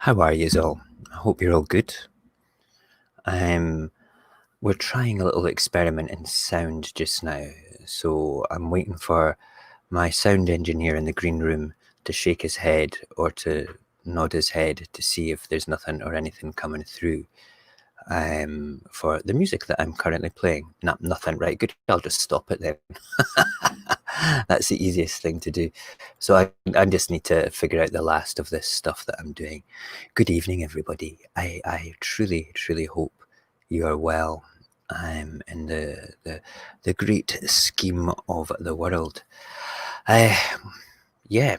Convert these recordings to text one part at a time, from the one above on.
How are you all? I hope you're all good. We're trying a little experiment in sound just now, so I'm waiting for my sound engineer in the green room to shake his head or to nod his head to see if there's nothing or anything coming through for the music that I'm currently playing. Nothing, right? Good, I'll just stop it then. That's the easiest thing to do. So I just need to figure out the last of this stuff that I'm doing. Good evening, everybody. I truly, truly hope you are well. I'm in the great scheme of the world. Yeah.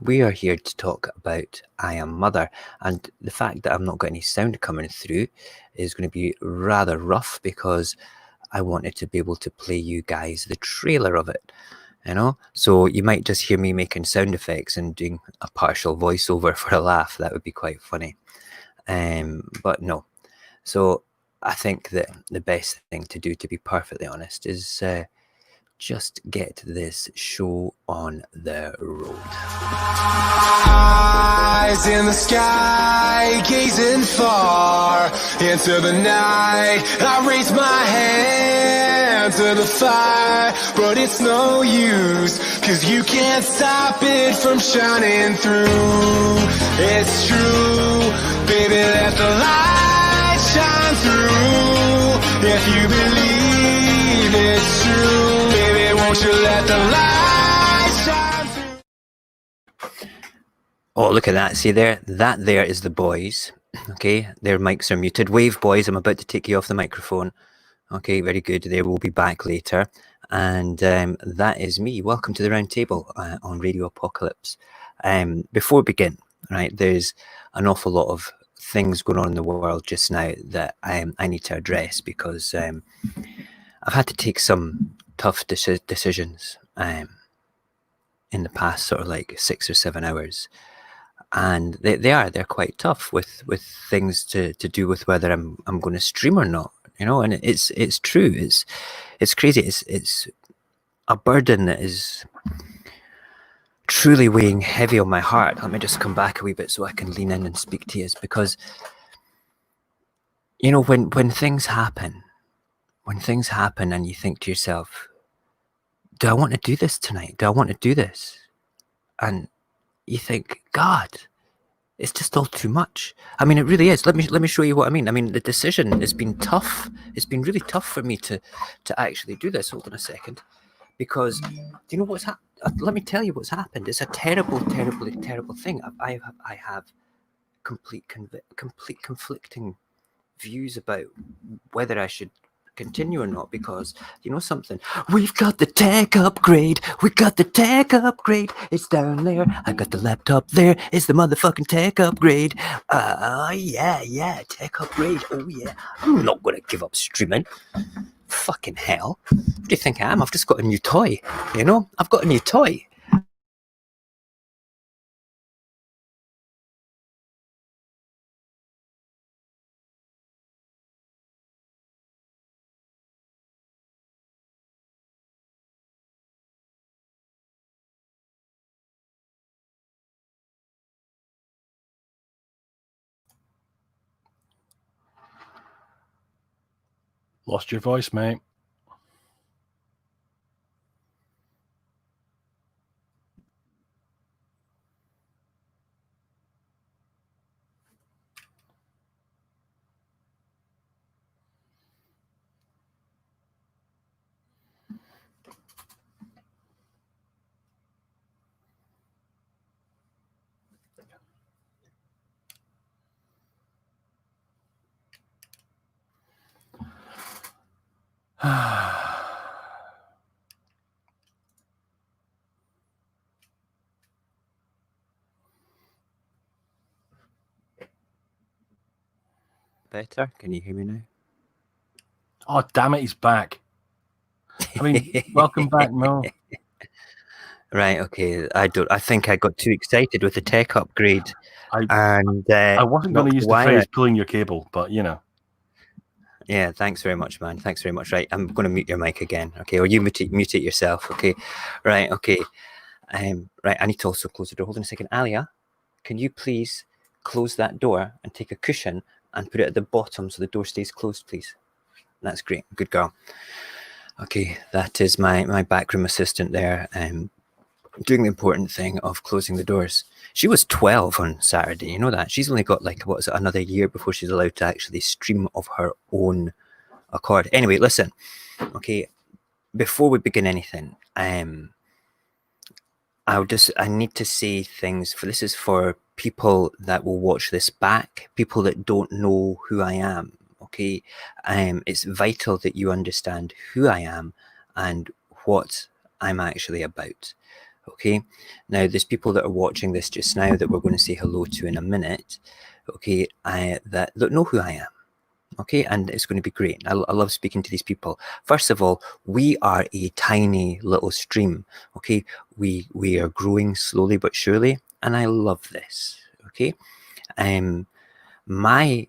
We are here to talk about I Am Mother, and the fact that I've not got any sound coming through is going to be rather rough because I wanted to be able to play you guys the trailer of it, you know? So you might just hear me making sound effects and doing a partial voiceover for a laugh. That would be quite funny. But no. So I think that the best thing to do, to be perfectly honest, is just get this show on the road. Eyes in the sky, gazing far into the night. I raise my hand to the fire, but it's no use, 'cause you can't stop it from shining through. It's true, baby, let the light shine through. If you believe it's true, baby, won't you let the light shine through? Oh, look at that. See there? That there is the boys. Okay, their mics are muted. Wave, boys, I'm about to take you off the microphone. Okay, very good. They will be back later. And that is me. Welcome to the round table on Radio Apocalypse. Before we begin, right, there's an awful lot of things going on in the world just now that I need to address because I've had to take some tough decisions in the past sort of like 6 or 7 hours. And they're quite tough with things to do with whether I'm going to stream or not, you know. And it's true, it's crazy, it's a burden that is truly weighing heavy on my heart. Let me just come back a wee bit so I can lean in and speak to you, because you know, when things happen and you think to yourself, do I want to do this tonight? Do I want to do this? And you think, God, it's just all too much. I mean, it really is. Let me show you what I mean. I mean, the decision has been tough. It's been really tough for me to actually do this. Hold on a second, because do you know what's happened? Let me tell you what's happened. It's a terrible, terribly terrible thing. I have complete conflicting views about whether I should continue or not, because you know something, we've got the tech upgrade, it's down there, I got the laptop there, it's the motherfucking tech upgrade. Yeah, tech upgrade. Oh yeah, I'm not gonna give up streaming. Fucking hell, what do you think I am? I've just got a new toy, you know. I've got a new toy. Lost your voice, mate. Better? Can you hear me now? Oh, damn it, he's back. I mean, welcome back, Mo. Right, okay. I think I got too excited with the tech upgrade. I wasn't going to use the phrase pulling your cable, but you know. Yeah, thanks very much, man. Thanks very much. Right, I'm going to mute your mic again, okay? Or you mute it yourself, okay? Right, okay. Right, I need to also close the door. Hold on a second. Alia, can you please close that door and take a cushion and put it at the bottom so the door stays closed, please? That's great. Good girl. Okay, that is my backroom assistant there, doing the important thing of closing the doors. She was 12 on Saturday, you know that? She's only got like, what is it, another year before she's allowed to actually stream of her own accord. Anyway, listen, okay, before we begin anything, I need to say things this is for people that will watch this back, people that don't know who I am, okay? It's vital that you understand who I am and what I'm actually about. Okay, now there's people that are watching this just now that we're going to say hello to in a minute, okay, that know who I am, okay, and it's going to be great. I love speaking to these people. First of all, we are a tiny little stream, okay, we are growing slowly but surely, and I love this, okay. My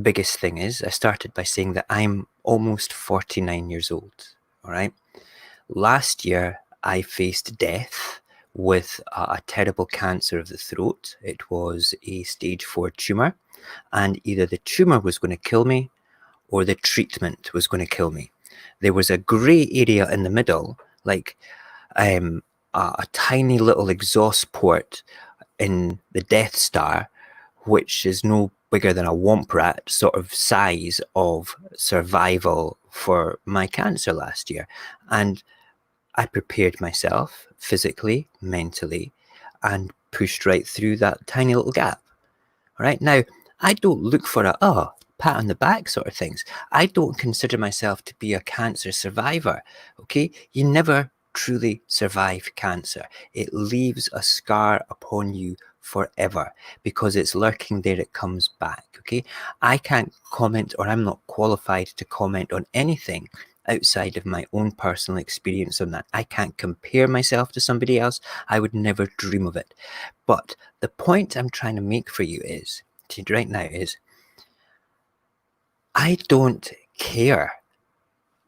biggest thing is, I started by saying that I'm almost 49 years old, all right. Last year, I faced death with a terrible cancer of the throat. It was a stage 4 tumor, and either the tumor was going to kill me or the treatment was going to kill me. There was a grey area in the middle, like a tiny little exhaust port in the Death Star, which is no bigger than a womp rat sort of size of survival for my cancer last year. And I prepared myself physically, mentally, and pushed right through that tiny little gap. All right. Now, I don't look for a pat on the back sort of things. I don't consider myself to be a cancer survivor. Okay. You never truly survive cancer. It leaves a scar upon you forever because it's lurking there. It comes back. Okay. I can't comment, or I'm not qualified to comment on anything outside of my own personal experience on that. I can't compare myself to somebody else. I would never dream of it. But the point I'm trying to make for you is, right now, is I don't care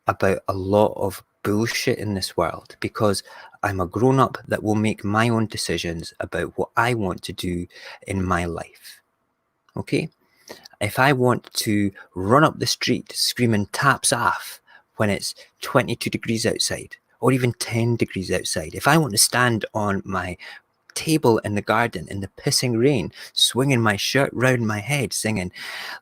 about a lot of bullshit in this world because I'm a grown-up that will make my own decisions about what I want to do in my life. Okay? If I want to run up the street screaming taps off when it's 22 degrees outside, or even 10 degrees outside, if I want to stand on my table in the garden in the pissing rain, swinging my shirt round my head, singing,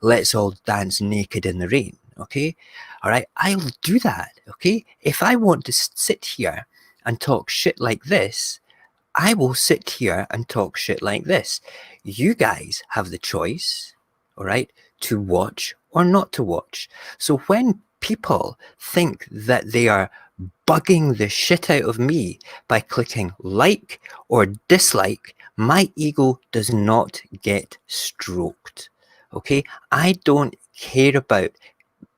"Let's all dance naked in the rain," okay? All right, I'll do that, okay? If I want to sit here and talk shit like this, I will sit here and talk shit like this. You guys have the choice, all right, to watch or not to watch. So when people think that they are bugging the shit out of me by clicking like or dislike, my ego does not get stroked. Okay? I don't care about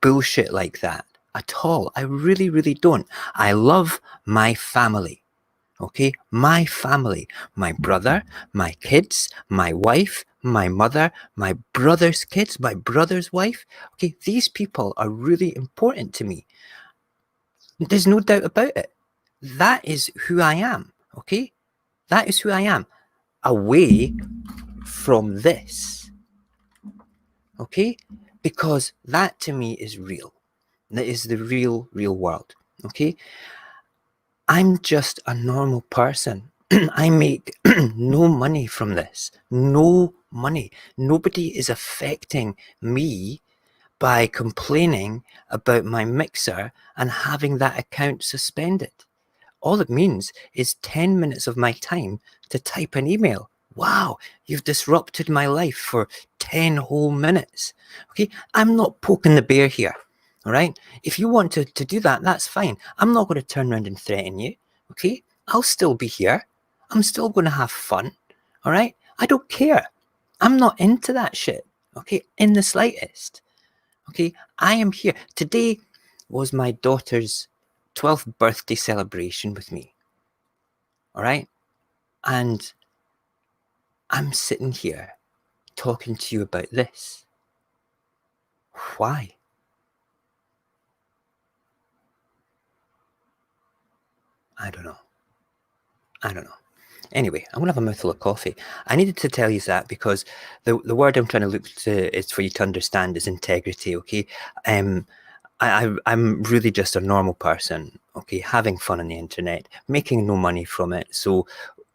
bullshit like that at all. I really, really don't. I love my family. Okay, my family, my brother, my kids, my wife, my mother, my brother's kids, my brother's wife. Okay, these people are really important to me. There's no doubt about it. That is who I am. Okay, that is who I am. Away from this. Okay, because that to me is real. That is the real world. Okay, I'm just a normal person. I make no money from this. No money. Nobody is affecting me by complaining about my mixer and having that account suspended. All it means is 10 minutes of my time to type an email. Wow, you've disrupted my life for 10 whole minutes. Okay, I'm not poking the bear here. All right, if you want to do that, that's fine. I'm not going to turn around and threaten you. Okay, I'll still be here. I'm still going to have fun. All right, I don't care. I'm not into that shit. Okay, in the slightest. Okay, I am here. Today was my daughter's 12th birthday celebration with me. All right? And I'm sitting here talking to you about this. Why? I don't know. Anyway, I'm going to have a mouthful of coffee. I needed to tell you that because the word I'm trying to look to is for you to understand is integrity, okay? I'm really just a normal person, okay, having fun on the internet, making no money from it. So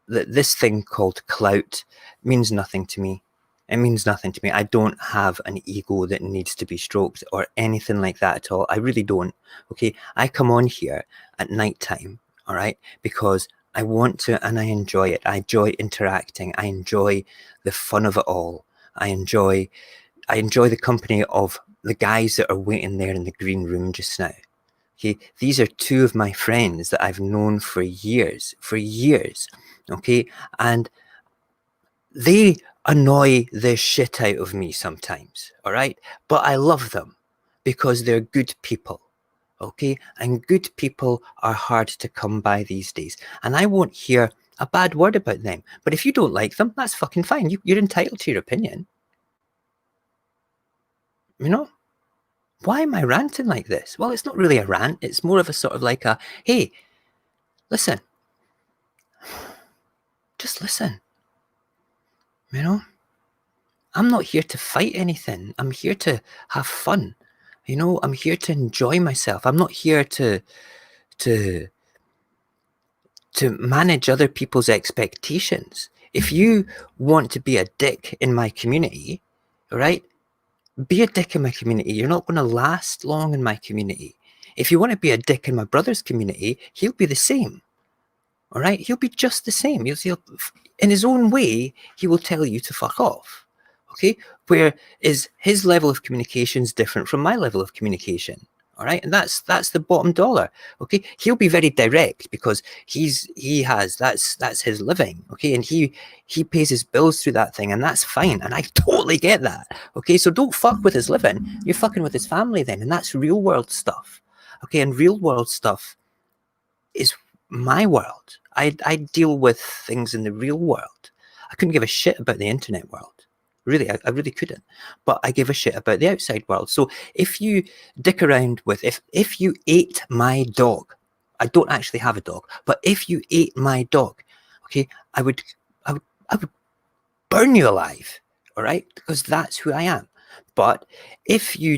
this thing called clout means nothing to me. It means nothing to me. I don't have an ego that needs to be stroked or anything like that at all. I really don't, okay? I come on here at nighttime, all right, because I want to, and I enjoy it. I enjoy interacting. I enjoy the fun of it all. I enjoy the company of the guys that are waiting there in the green room just now. Okay, these are two of my friends that I've known for years. Okay, and they annoy the shit out of me sometimes. All right, but I love them because they're good people. Okay, and good people are hard to come by these days, and I won't hear a bad word about them. But if you don't like them, that's fucking fine. You're entitled to your opinion. You know, why am I ranting like this? Well, it's not really a rant. It's more of a sort of like a, hey, listen, just listen. You know, I'm not here to fight anything. I'm here to have fun. You know, I'm here to enjoy myself. I'm not here to manage other people's expectations. If you want to be a dick in my community, right, be a dick in my community. You're not going to last long in my community. If you want to be a dick in my brother's community, he'll be the same. All right, he'll be just the same. He'll in his own way, he will tell you to fuck off. Okay, where is his level of communication is different from my level of communication. All right, and that's the bottom dollar. Okay, he'll be very direct because that's his living. Okay, and he pays his bills through that thing, and that's fine. And I totally get that. Okay, so don't fuck with his living. You're fucking with his family then, and that's real world stuff. Okay, and real world stuff is my world. I deal with things in the real world. I couldn't give a shit about the internet world. Really, I really couldn't. But I give a shit about the outside world. So if you dick around with, if you ate my dog, I don't actually have a dog, but if you ate my dog, okay, I would burn you alive, all right? Because that's who I am. But if you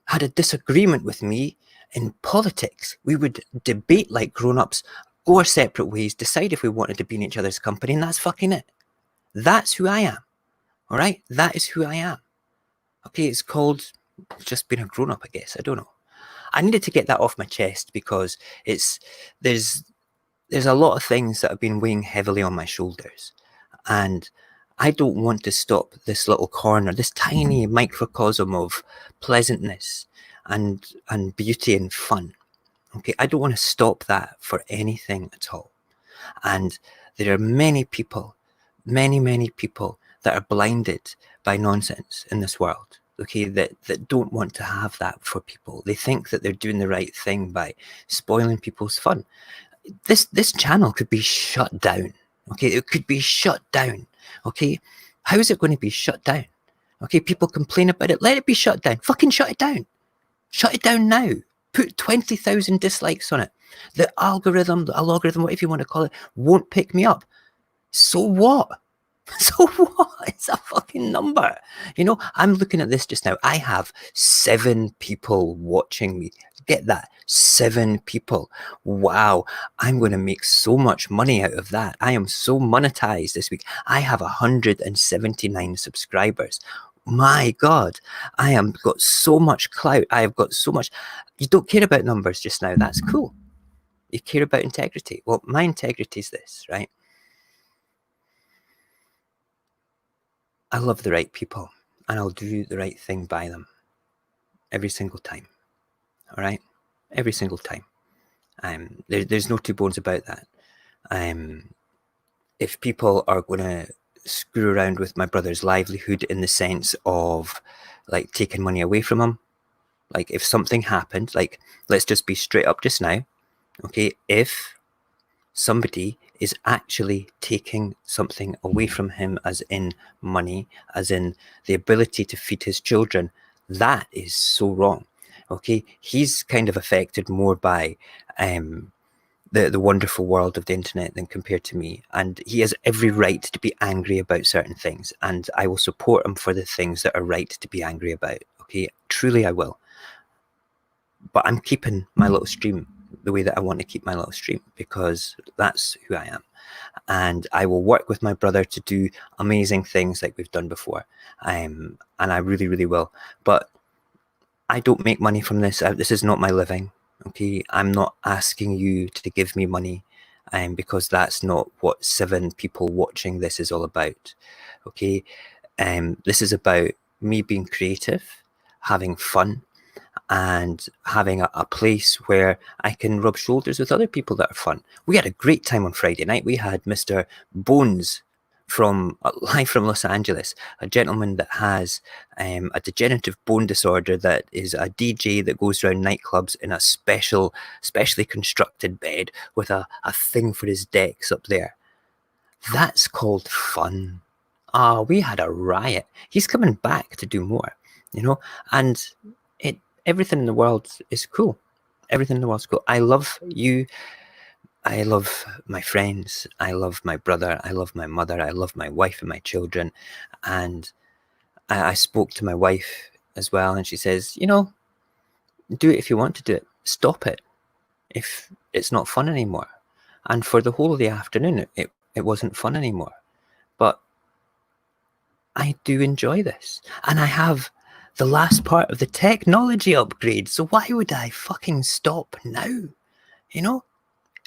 had a disagreement with me in politics, we would debate like grown-ups, go our separate ways, decide if we wanted to be in each other's company, and that's fucking it. That's who I am. All right, that is who I am. Okay, it's called just being a grown-up, I guess. I don't know. I needed to get that off my chest because there's a lot of things that have been weighing heavily on my shoulders, and I don't want to stop this little corner, this tiny microcosm of pleasantness and beauty and fun. Okay, I don't want to stop that for anything at all. And there are many people, many people that are blinded by nonsense in this world, okay, that don't want to have that for people. They think that they're doing the right thing by spoiling people's fun. This channel could be shut down, okay? It could be shut down, okay? How is it going to be shut down? Okay, people complain about it. Let it be shut down. Fucking shut it down. Shut it down now. Put 20,000 dislikes on it. The algorithm, whatever you want to call it, won't pick me up. So what? So what? It's a fucking number. You know, I'm looking at this just now. I have 7 people watching me. Get that? 7 people. Wow. I'm going to make so much money out of that. I am so monetized this week. I have 179 subscribers. My God, I am got so much clout. I have got so much. You don't care about numbers just now. That's cool. You care about integrity. Well, my integrity is this, right? I love the right people and I'll do the right thing by them every single time. All right? Every single time. There's no two bones about that. If people are going to screw around with my brother's livelihood in the sense of like taking money away from him, like if something happened, like let's just be straight up just now, Okay, if somebody is actually taking something away from him, as in money, as in the ability to feed his children, that is so wrong. Okay, he's kind of affected more by the wonderful world of the internet than compared to me, and he has every right to be angry about certain things, and I will support him for the things that are right to be angry about. Okay, truly I will. But I'm keeping my little stream the way that I want to keep my little stream, because that's who I am. And I will work with my brother to do amazing things like we've done before. And I really, really will. But I don't make money from this. This is not my living. Okay, I'm not asking you to give me money, because that's not what 7 people watching this is all about. Okay, this is about me being creative, having fun, and having a place where I can rub shoulders with other people that are fun. We had a great time on Friday night. We had Mr. Bones from live from Los Angeles, a gentleman that has a degenerative bone disorder, that is a DJ that goes around nightclubs in a specially constructed bed with a thing for his decks up there. That's called fun. We had a riot. He's coming back to do more, and everything in the world is cool. Everything in the world's cool. I love you. I love my friends. I love my brother. I love my mother. I love my wife and my children. And I spoke to my wife as well, and she says, do it if you want to do it. Stop it if it's not fun anymore. And for the whole of the afternoon, it wasn't fun anymore. But I do enjoy this. And I have the last part of the technology upgrade. So why would I fucking stop now?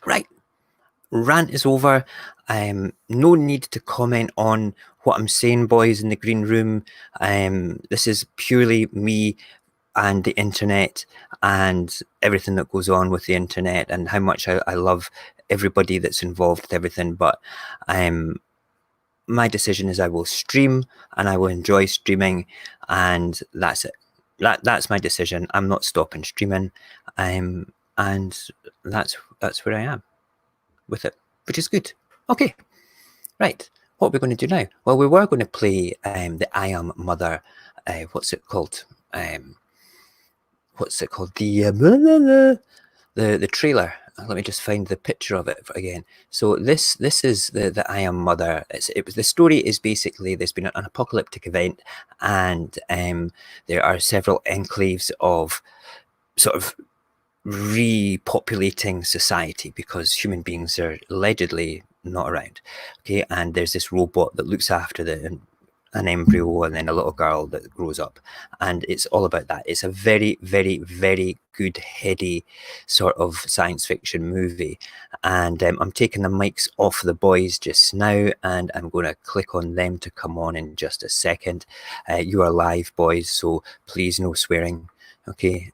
Right. Rant is over. No need to comment on what I'm saying, boys in the green room. This is purely me and the internet and everything that goes on with the internet, and how much I love everybody that's involved with everything. But my decision is I will stream, and I will enjoy streaming, and that's it. That's my decision. I'm not stopping streaming, and that's where I am with it, which is good. Okay, right. What we're going to do now? Well, we were going to play the I Am Mother. What's it called? What's it called? The trailer. Let me just find the picture of it again. So this is the I Am Mother. The story is basically there's been an apocalyptic event, and there are several enclaves of sort of repopulating society because human beings are allegedly not around. Okay, and there's this robot that looks after an embryo and then a little girl that grows up, and it's all about that. It's a very, very, very good, heady sort of science fiction movie, and I'm taking the mics off the boys just now, and I'm going to click on them to come on in just a second. You are live, boys, so please no swearing. Okay,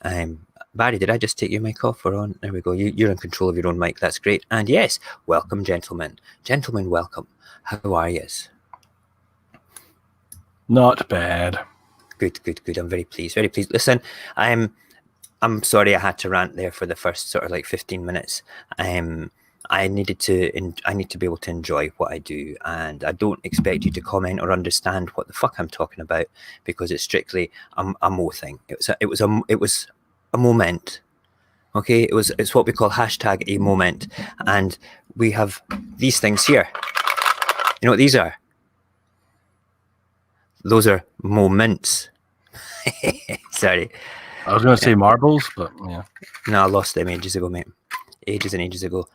Barry, did I just take your mic off or on? There we go. You're in control of your own mic. That's great. And yes, welcome, gentlemen. Gentlemen, welcome. How are yous? Not bad. Good. I'm very pleased. Very pleased. Listen, I'm sorry I had to rant there for the first sort of like 15 minutes. I need to be able to enjoy what I do, and I don't expect you to comment or understand what the fuck I'm talking about, because it's strictly a mo thing. It was a moment. Okay, it's what we call hashtag a moment, and we have these things here. You know what these are? Those are moments. Sorry. I was going to say marbles, but yeah. No, I lost them ages ago, mate. Ages and ages ago.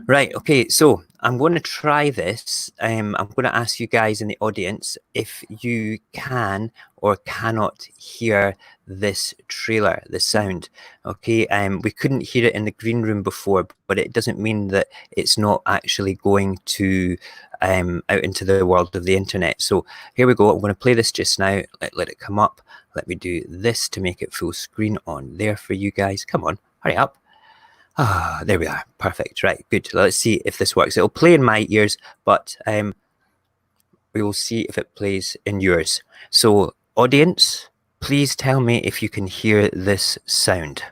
Right, okay, so I'm going to try this. I'm going to ask you guys in the audience if you can or cannot hear this trailer, the sound. Okay, we couldn't hear it in the green room before, but it doesn't mean that it's not actually going to out into the world of the internet. So here we go. I'm going to play this just now. Let it come up. Let me do this to make it full screen on there for you guys. Come on, hurry up. There we are. Perfect. Right. Good. Let's see if this works. It'll play in my ears, but we will see if it plays in yours. So, audience, please tell me if you can hear this sound.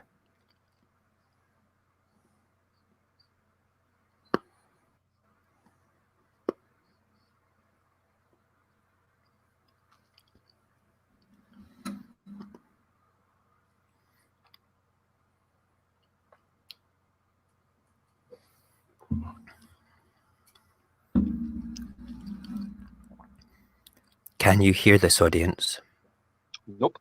Can you hear this, audience? Nope.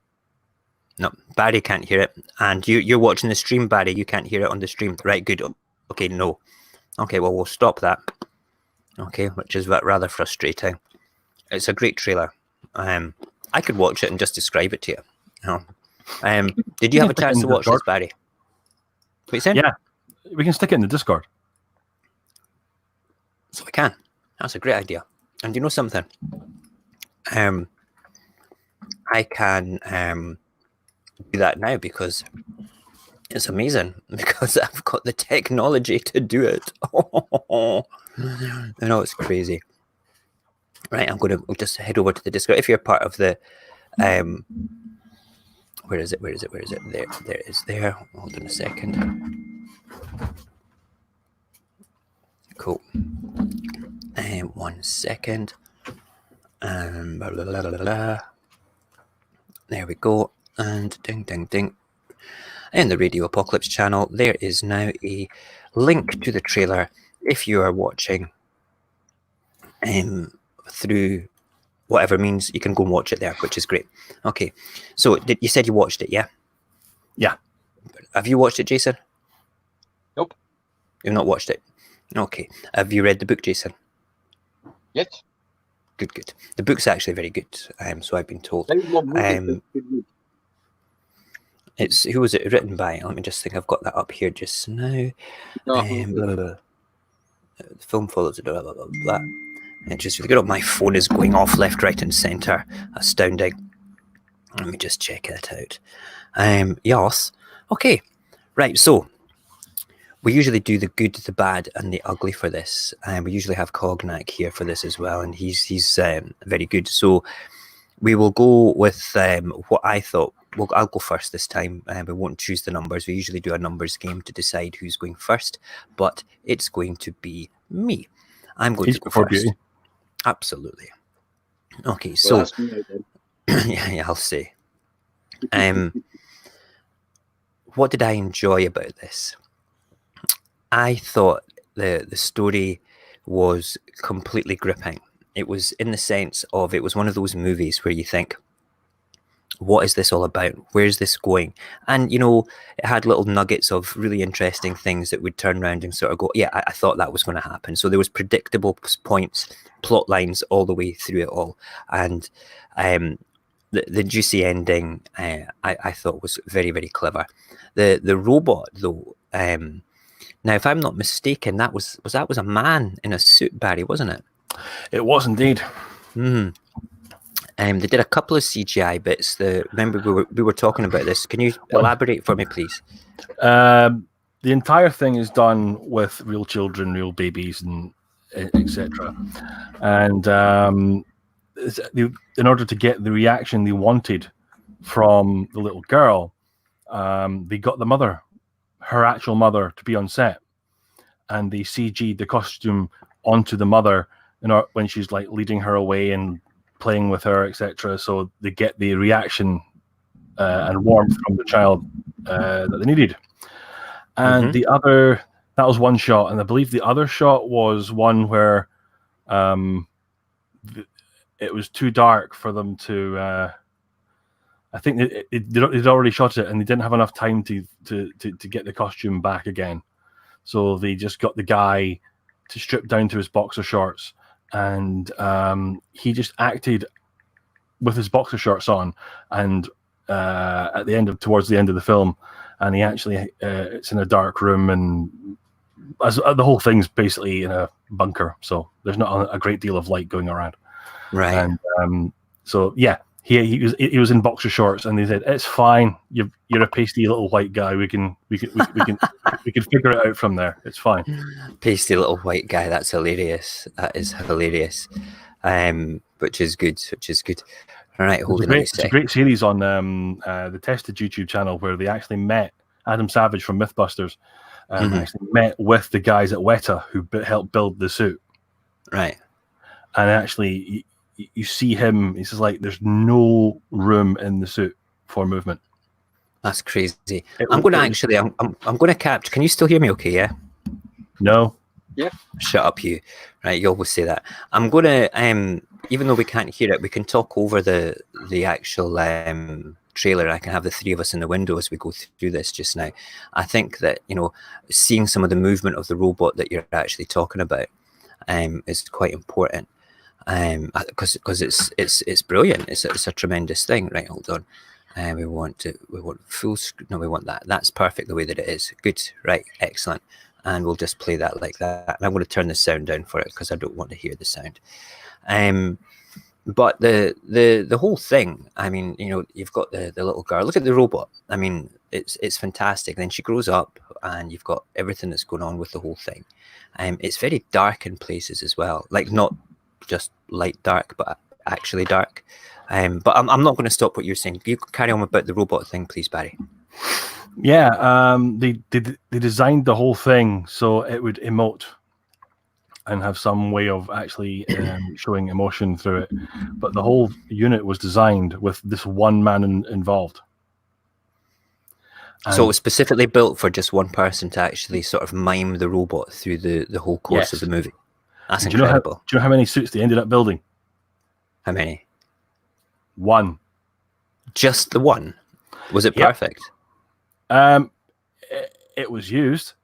No, Barry can't hear it. And you're watching the stream, Barry. You can't hear it on the stream. Right, good. Okay, no. Okay, well, we'll stop that. Okay, which is rather frustrating. It's a great trailer. I could watch it and just describe it to you. Did you have a chance to watch this, Barry? What you saying? Yeah, we can stick it in the Discord. So we can. That's a great idea. And you know something? I can do that now because it's amazing, because I've got the technology to do it. You know, it's crazy. Right, I'm going to just head over to the Discord. If you're part of the where is it? There it is there. Hold on a second. Cool. 1 second. Blah, blah, blah, blah, blah. There we go. And ding, ding, ding. In the Radio Apocalypse channel, there is now a link to the trailer if you are watching through whatever means. You can go and watch it there, which is great. Okay, so you said you watched it, yeah? Yeah. Have you watched it, Jason? Nope. You've not watched it? Okay. Have you read the book, Jason? Yes. Good. The book's actually very good, so I've been told. It's who was it written by? Let me just think. I've got that up here just now. Blah, blah, blah. The film follows it. Blah blah blah blah. It's just really good. Oh, my phone is going off left, right, and centre. Astounding. Let me just check it out. Yes. Okay. Right. So we usually do the good, the bad, and the ugly for this. We usually have Cognac here for this as well, and he's very good. So we will go with what I thought. Well, I'll go first this time. We won't choose the numbers. We usually do a numbers game to decide who's going first, but it's going to be me. I'm going to go first. Beauty. Absolutely. Okay, so yeah, I'll say. What did I enjoy about this? I thought the story was completely gripping. It was in the sense of, it was one of those movies where you think, what is this all about? Where's this going? And, you know, it had little nuggets of really interesting things that would turn around and sort of go, yeah, I thought that was going to happen. So there was predictable points, plot lines all the way through it all. And the juicy ending, I thought was very, very clever. The robot, though, now, if I'm not mistaken, that was a man in a suit, Barry, wasn't it? It was indeed. They did a couple of CGI bits. Remember we were talking about this. Can you elaborate for me, please? The entire thing is done with real children, real babies, and etc. And in order to get the reaction they wanted from the little girl, they got the mother, her actual mother, to be on set, and they CG'd the costume onto the mother when she's like leading her away and playing with her, etc. So they get the reaction and warmth from the child that they needed. And that was one shot, and I believe the other shot was one where it was too dark for them to. I think they'd already shot it, and they didn't have enough time to get the costume back again. So they just got the guy to strip down to his boxer shorts, and he just acted with his boxer shorts on. And towards the end of the film, and he actually it's in a dark room, and the whole thing's basically in a bunker, so there's not a great deal of light going around. Right. And so yeah. He was in boxer shorts, and they said, "It's fine. You're a pasty little white guy. We can figure it out from there. It's fine." Pasty little white guy. That's hilarious. That is hilarious. Which is good. All right, hold on a second. It's a great series on the Tested YouTube channel where they actually met Adam Savage from MythBusters. Actually met with the guys at Weta who helped build the suit. Right. And actually, you see him. He says, like, there's no room in the suit for movement. That's crazy. I'm going to capture. Can you still hear me? Okay, yeah. No. Yeah. Shut up, you. Right, you always say that. I'm gonna even though we can't hear it, we can talk over the actual trailer. I can have the three of us in the window as we go through this just now. I think that, you know, seeing some of the movement of the robot that you're actually talking about is quite important. Because it's brilliant. It's a tremendous thing. Right, hold on. We want full screen. No, we want that. That's perfect the way that it is. Good. Right, excellent. And we'll just play that like that. And I'm going to turn the sound down for it because I don't want to hear the sound. But the whole thing, I mean, you know, you've got the little girl. Look at the robot. I mean, it's fantastic. Then she grows up, and you've got everything that's going on with the whole thing. It's very dark in places as well. Like, not just light dark, but actually dark. But I'm not going to stop what you're saying. You carry on about the robot thing, please, Barry. Yeah, they designed the whole thing so it would emote and have some way of actually showing emotion through it. But the whole unit was designed with this one man involved. So it was specifically built for just one person to actually sort of mime the robot through the whole course of the movie. That's incredible. Do you know how many suits they ended up building? How many? One. Just the one? Was it perfect? It was used.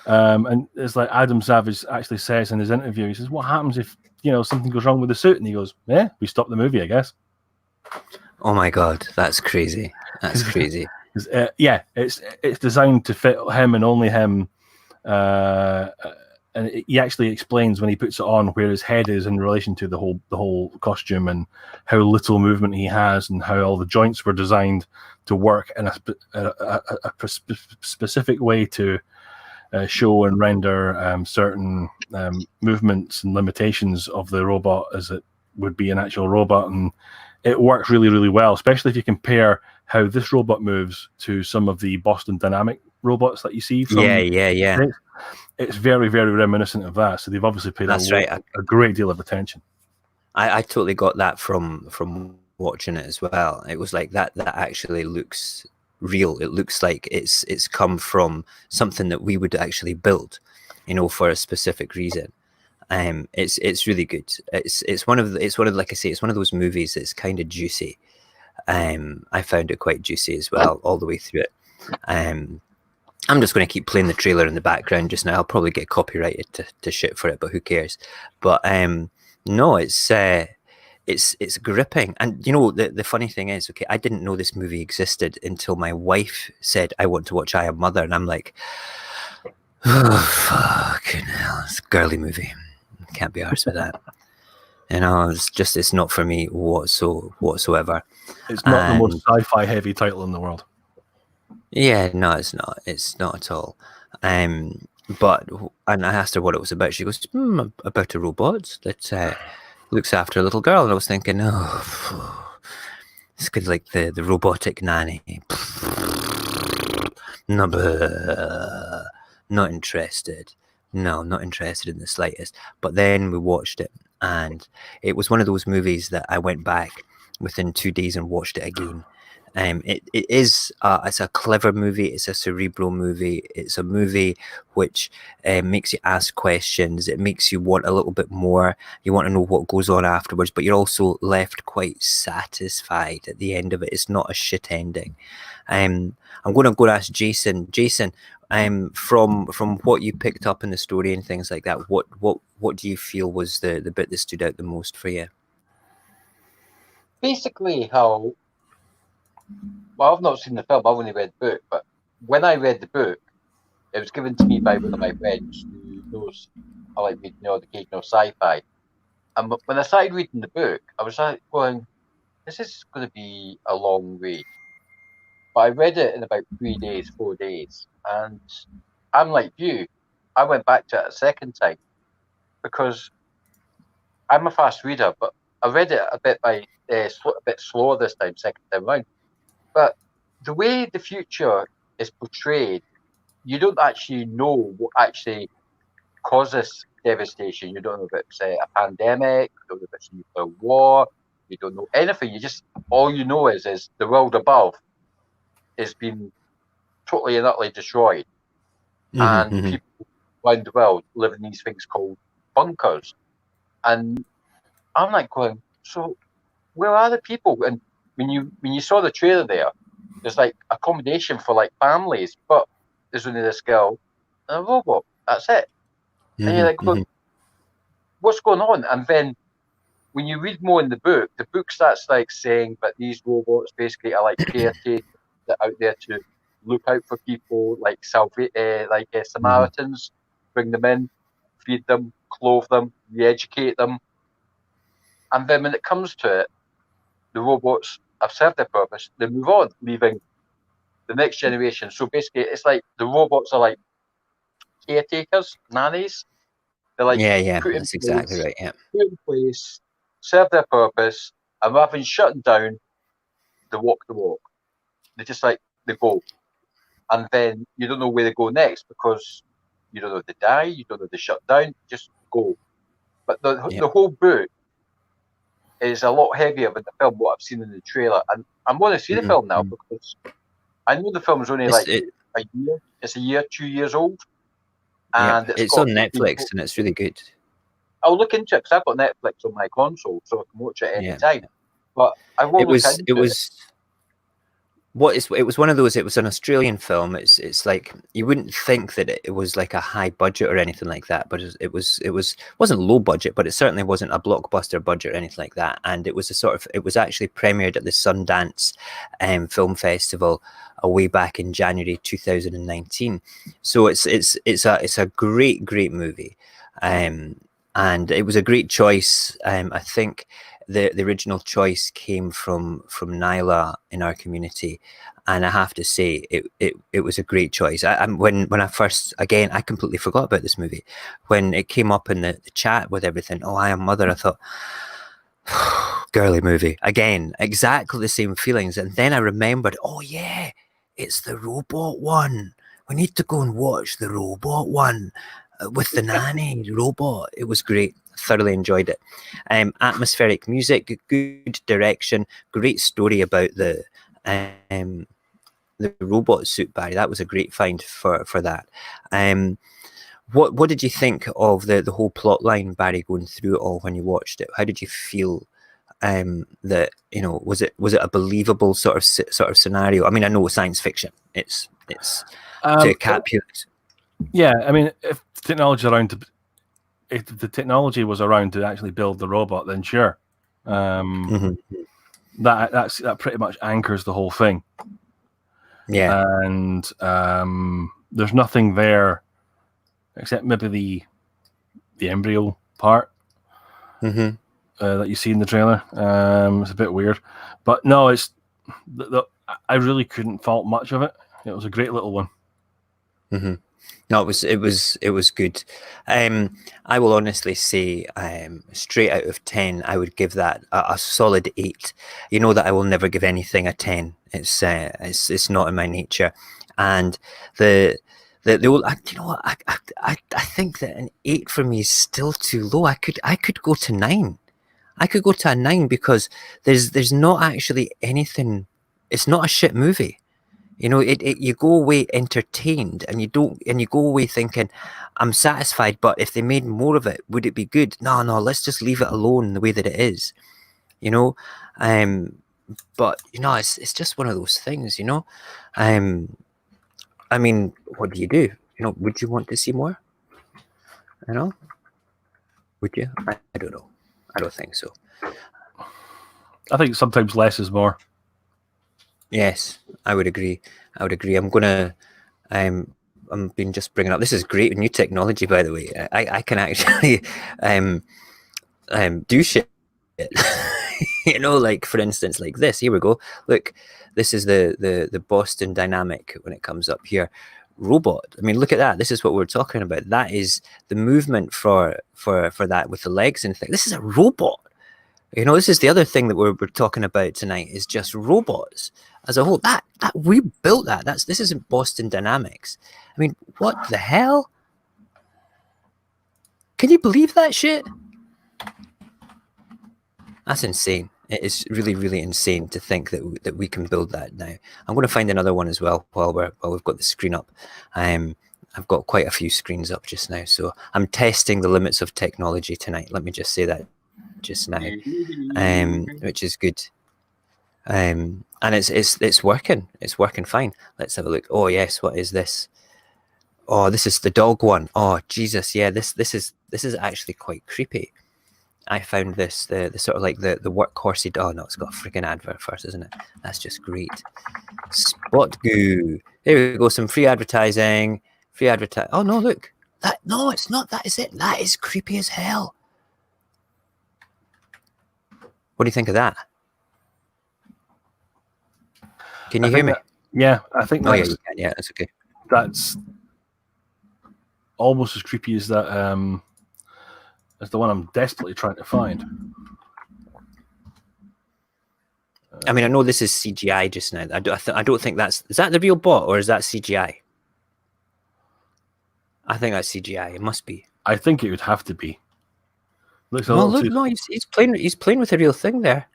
And it's like Adam Savage actually says in his interview, he says, what happens if, you know, something goes wrong with the suit? And he goes, yeah, we stop the movie, I guess. Oh my God, that's crazy. That's crazy. Yeah, it's designed to fit him and only him. And he actually explains when he puts it on where his head is in relation to the whole costume, and how little movement he has, and how all the joints were designed to work in a specific way to show and render certain movements and limitations of the robot as it would be an actual robot. And it works really, really well, especially if you compare how this robot moves to some of the Boston Dynamic robots that you see from it's very, very reminiscent of that. So they've obviously paid a great deal of attention. I totally got that from watching it as well. It was like that actually looks real. It looks like it's come from something that we would actually build, you know, for a specific reason. It's really good. It's one of like I say, it's one of those movies that's kind of juicy. I found it quite juicy as well all the way through it. I'm just going to keep playing the trailer in the background just now. I'll probably get copyrighted to shit for it, but who cares? But no, it's gripping. And you know, the funny thing is, okay, I didn't know this movie existed until my wife said, I want to watch I Am Mother, and I'm like, oh fucking hell, it's a girly movie. Can't be arsed with that. You know, it's not for me whatsoever. It's not the most sci-fi heavy title in the world. Yeah, no, it's not. It's not at all. And I asked her what it was about. She goes, about a robot that looks after a little girl. And I was thinking, oh, it's good, like the robotic nanny. No, not interested. No, not interested in the slightest. But then we watched it, and it was one of those movies that I went back within 2 days and watched it again. It's a clever movie. It's a cerebral movie. It's a movie which makes you ask questions. It makes you want a little bit more. You want to know what goes on afterwards, but you're also left quite satisfied at the end of it. It's not a shit ending. I'm going to go and ask Jason. Jason, from what you picked up in the story and things like that, what do you feel was the bit that stood out the most for you? Basically, well, I've not seen the film, I've only read the book, but when I read the book, it was given to me by one of my friends who knows I like reading the occasional sci-fi. And when I started reading the book, I was like going, this is going to be a long read. But I read it in about 4 days. And I'm like you, I went back to it a second time because I'm a fast reader, but I read it a bit slower this time, second time round. But the way the future is portrayed, you don't actually know what actually causes devastation. You don't know if it's a pandemic, you don't know if it's a nuclear war, you don't know anything. All you know is the world above is being totally and utterly destroyed. And people around the world live in these things called bunkers. And I'm like going, so where are the people? And when you saw the trailer there, there's like accommodation for like families, but there's only this girl and a robot. That's it. And you're like, going, what's going on? And then when you read more in the book starts like saying that these robots basically are like caretakers that are out there to look out for people, like Samaritans, bring them in, feed them, clothe them, re-educate them. And then when it comes to it, the robots have served their purpose. They move on, leaving the next generation. So basically, it's like the robots are like caretakers, nannies. They're like that's exactly right. Yeah, put in place, serve their purpose, and rather than shutting down, they walk the walk. They just like they go, and then you don't know where they go next because you don't know if they die, you don't know if they shut down. Just go. But the whole book is a lot heavier than the film. What I've seen in the trailer, and I'm going to see the film now because I know the film is only a year. It's a year, 2 years old. And it's on Netflix and it's really good. I'll look into it because I've got Netflix on my console, so I can watch it any time. But I will look into it. It was one of those. It was an Australian film. It's like you wouldn't think that it was like a high budget or anything like that, but it wasn't low budget, but it certainly wasn't a blockbuster budget or anything like that. And it was it was actually premiered at the Sundance Film Festival way back in January 2019. So it's a great movie, and it was a great choice. I think the original choice came from Nyla in our community, and I have to say it was a great choice. When I first, again, I completely forgot about this movie when it came up in the chat with everything. Oh, I Am Mother. I thought, girly movie again, exactly the same feelings. And then I remembered, oh yeah, it's the robot one. We need to go and watch the robot one with the nanny robot. It was great. Thoroughly enjoyed it. Atmospheric music, good direction, great story about the robot suit, Barry. That was a great find for that. What did you think of the whole plot line, Barry, going through it all when you watched it? How did you feel? That, you know, was it a believable sort of scenario? I mean, I know science fiction. It's to Capulet. Yeah, I mean, if the technology was around to actually build the robot, then sure. That pretty much anchors the whole thing. Yeah, and there's nothing there except maybe the embryo part that you see in the trailer. It's a bit weird, but no, it's I really couldn't fault much of it. It was a great little one. No, it was good. I will honestly say, straight out of 10, I would give that a solid 8. You know that I will never give anything a 10. It's not in my nature. And the old, you know what, I think that an 8 for me is still too low. I could go to 9. I could go to a 9 because there's not actually anything. It's not a shit movie. You know, you go away entertained, and you go away thinking, I'm satisfied, but if they made more of it, would it be good? No, let's just leave it alone the way that it is. You know, but you know, it's just one of those things, you know. I mean, what do? You know, would you want to see more? You know? Would you? I don't know. I don't think so. I think sometimes less is more. Yes, I would agree. I'm gonna, I'm been just bringing up. This is great new technology, by the way. I can actually, do shit. You know, like for instance, like this. Here we go. Look, this is the Boston Dynamic when it comes up here. Robot. I mean, look at that. This is what we're talking about. That is the movement for that with the legs and things. This is a robot. You know, this is the other thing that we're talking about tonight is just robots as a whole. That we built that. This isn't Boston Dynamics. I mean, what the hell? Can you believe that shit? That's insane. It is really, really insane to think that we can build that now. I'm going to find another one as well while we've got the screen up. I've got quite a few screens up just now, so I'm testing the limits of technology tonight. Let me just say that just now, which is good. And it's working. It's working fine. Let's have a look. Oh yes, what is this? Oh, this is the dog one. Oh Jesus, yeah. This is actually quite creepy. I found this the sort of like the workhorsey. Oh no, it's got a freaking advert first, isn't it? That's just great. Spot goo. There we go. Some free advertising. Free advertise. Oh no, look. That no, it's not. That is it. That is creepy as hell. What do you think of that? Can you hear me? Yeah, I think Oh yeah, that's, you can. Yeah, that's okay. that's almost as creepy as that as the one I'm desperately trying to find. I mean, I know this is CGI just now. I don't think that's... Is that the real bot or is that CGI? I think that's CGI. It must be. I think it would have to be. Looks a Oh, little look, no, he's playing with a real thing there.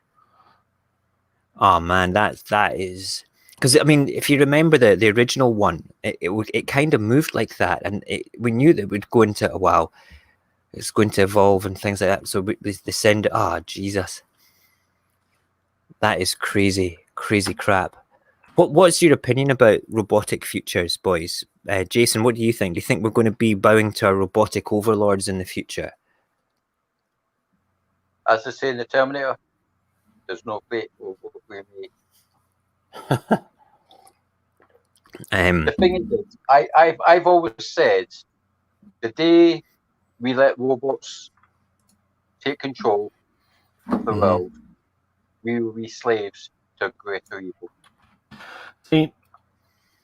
Oh man, that is... Because I mean, if you remember the original one, it kind of moved like that, and we knew that it would go into a wow. It's going to evolve and things like that. So they send it. Oh Jesus, that is crazy, crazy crap. What's your opinion about robotic futures, boys? Jason, what do you think? Do you think we're going to be bowing to our robotic overlords in the future? As they say in the Terminator, there's no fate over what we make. The thing is, I've always said, the day we let robots take control of the world, we will be slaves to a greater evil. See,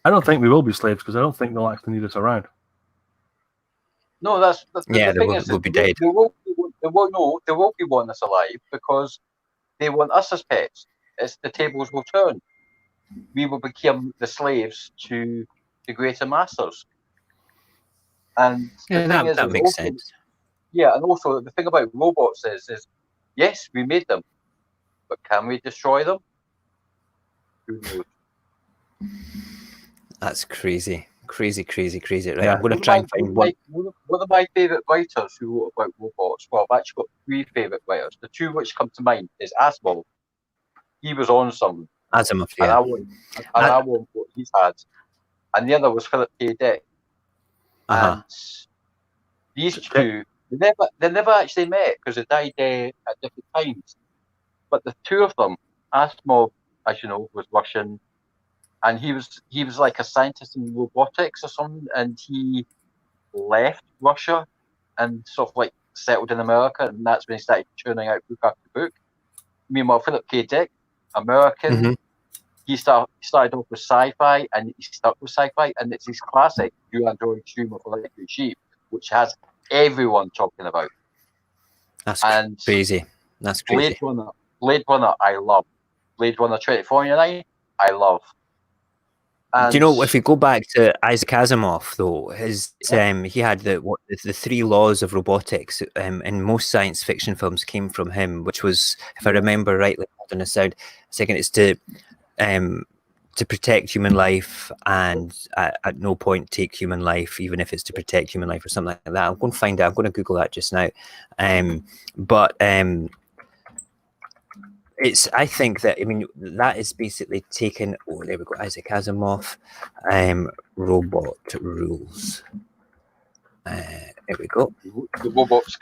I don't think we will be slaves because I don't think they'll actually need us around. No, that's the thing is, we'll be dead. They will be wanting us alive because they want us as pets. It's the tables will turn. We will become the slaves to the greater masters. And the thing is, that makes also, sense. Yeah, and also the thing about robots is yes, we made them, but can we destroy them? Who knows? That's crazy. Crazy. Right, Yeah. I'm going to try and find one. One of my favourite writers who wrote about robots, well, I've actually got three favourite writers. The two which come to mind is Asimov. He was on something. Asimov, And yeah. I want what he's had. And the other was Philip K. Dick. And these two, they never actually met because they died at different times. But the two of them, Asimov, as you know, was Russian, and he was like a scientist in robotics or something, and he left Russia and sort of like settled in America, and that's when he started churning out book after book. Meanwhile, Philip K. Dick, American, he started off with sci-fi, and he stuck with sci-fi, and it's his classic "You Android Tumor for Electric Sheep," which has everyone talking about. That's crazy. That's crazy. Blade Runner, I love. Blade Runner 2049, I love. And do you know, if we go back to Isaac Asimov, though, he had the three laws of robotics, and most science fiction films came from him, which was, if I remember rightly, hold on a second, it's to protect human life and at no point take human life, even if it's to protect human life or something like that. I'm going to find out. I'm going to Google that just now. I think that, I mean, that is basically taken. Oh, there we go. Isaac Asimov, robot rules. There we go. The robots.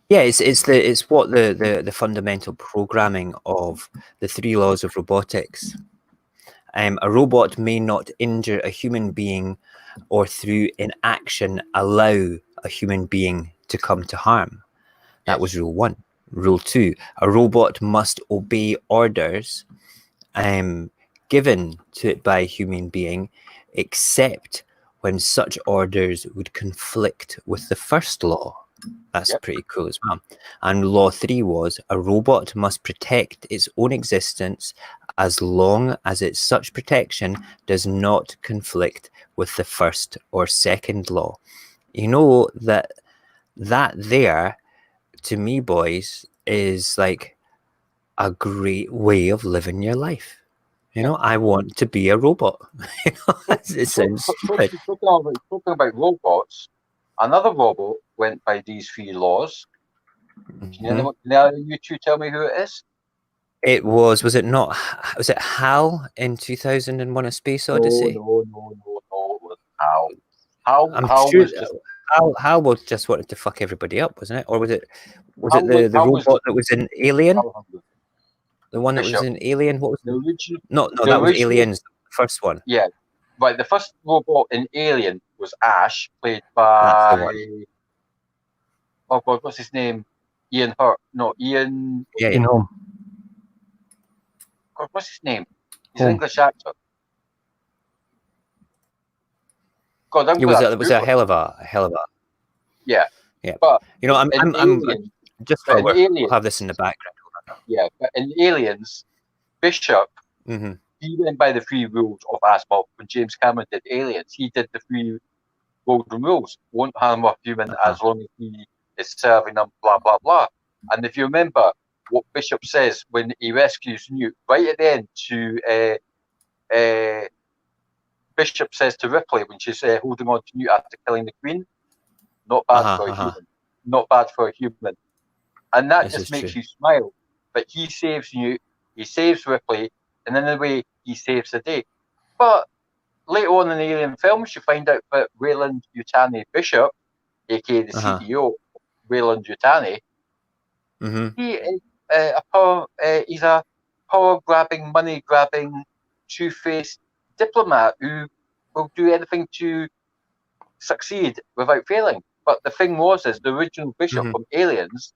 Yeah, it's what the fundamental programming of the three laws of robotics. A robot may not injure a human being, or through inaction allow a human being to come to harm. That was rule 1. Rule 2, a robot must obey orders given to it by a human being, except when such orders would conflict with the first law. That's pretty cool as well. And law 3 was, a robot must protect its own existence as long as its such protection does not conflict with the first or second law. You know, that there, to me, boys, is like a great way of living your life. You know, I want to be a robot. You know, it sounds stupid. Talking about robots, another robot went by these 3 laws. Can you two tell me who it is? It was it not, was it HAL in 2001 A Space Odyssey? No, it was Hal. I'm Hal sure was just HAL was just wanted to fuck everybody up, wasn't it? Or was it Hal the Hal was robot that was in Alien? Alejandro. The one that was Bishop. in Alien? What was The original? No, the that was original- Aliens, the first one. Yeah, right. The first robot in Alien was Ash, played That's the by one. oh god, what's his name? Ian Hurt. No, Ian. Yeah, In home. God, what's his name? He's an Home. English actor. God, I'm it was gonna it was a hell of a. Yeah. Yeah. But You know, I'm Alien, just but for in work. Alien- We'll have this in the background. yeah, but in Aliens, Bishop, Mm-hmm. he went by the 3 rules of Asimov. When James Cameron did Aliens, he did the 3 golden rules. Won't harm a human as long as he is serving them, blah, blah, blah. And if you remember what Bishop says when he rescues Newt, right at the end Bishop says to Ripley when she's holding on to Newt after killing the Queen, not bad for a human. Not bad for a human. And that This just is makes true. you smile. But he saves Newt, he saves Ripley, and in a way, he saves the day. But later on in the Alien films, you find out that Wayland Yutani Bishop, aka the CEO, Wayland Yutani, he is he's a power-grabbing, money-grabbing, two-faced diplomat who will do anything to succeed without failing. But the thing is the original Bishop from Aliens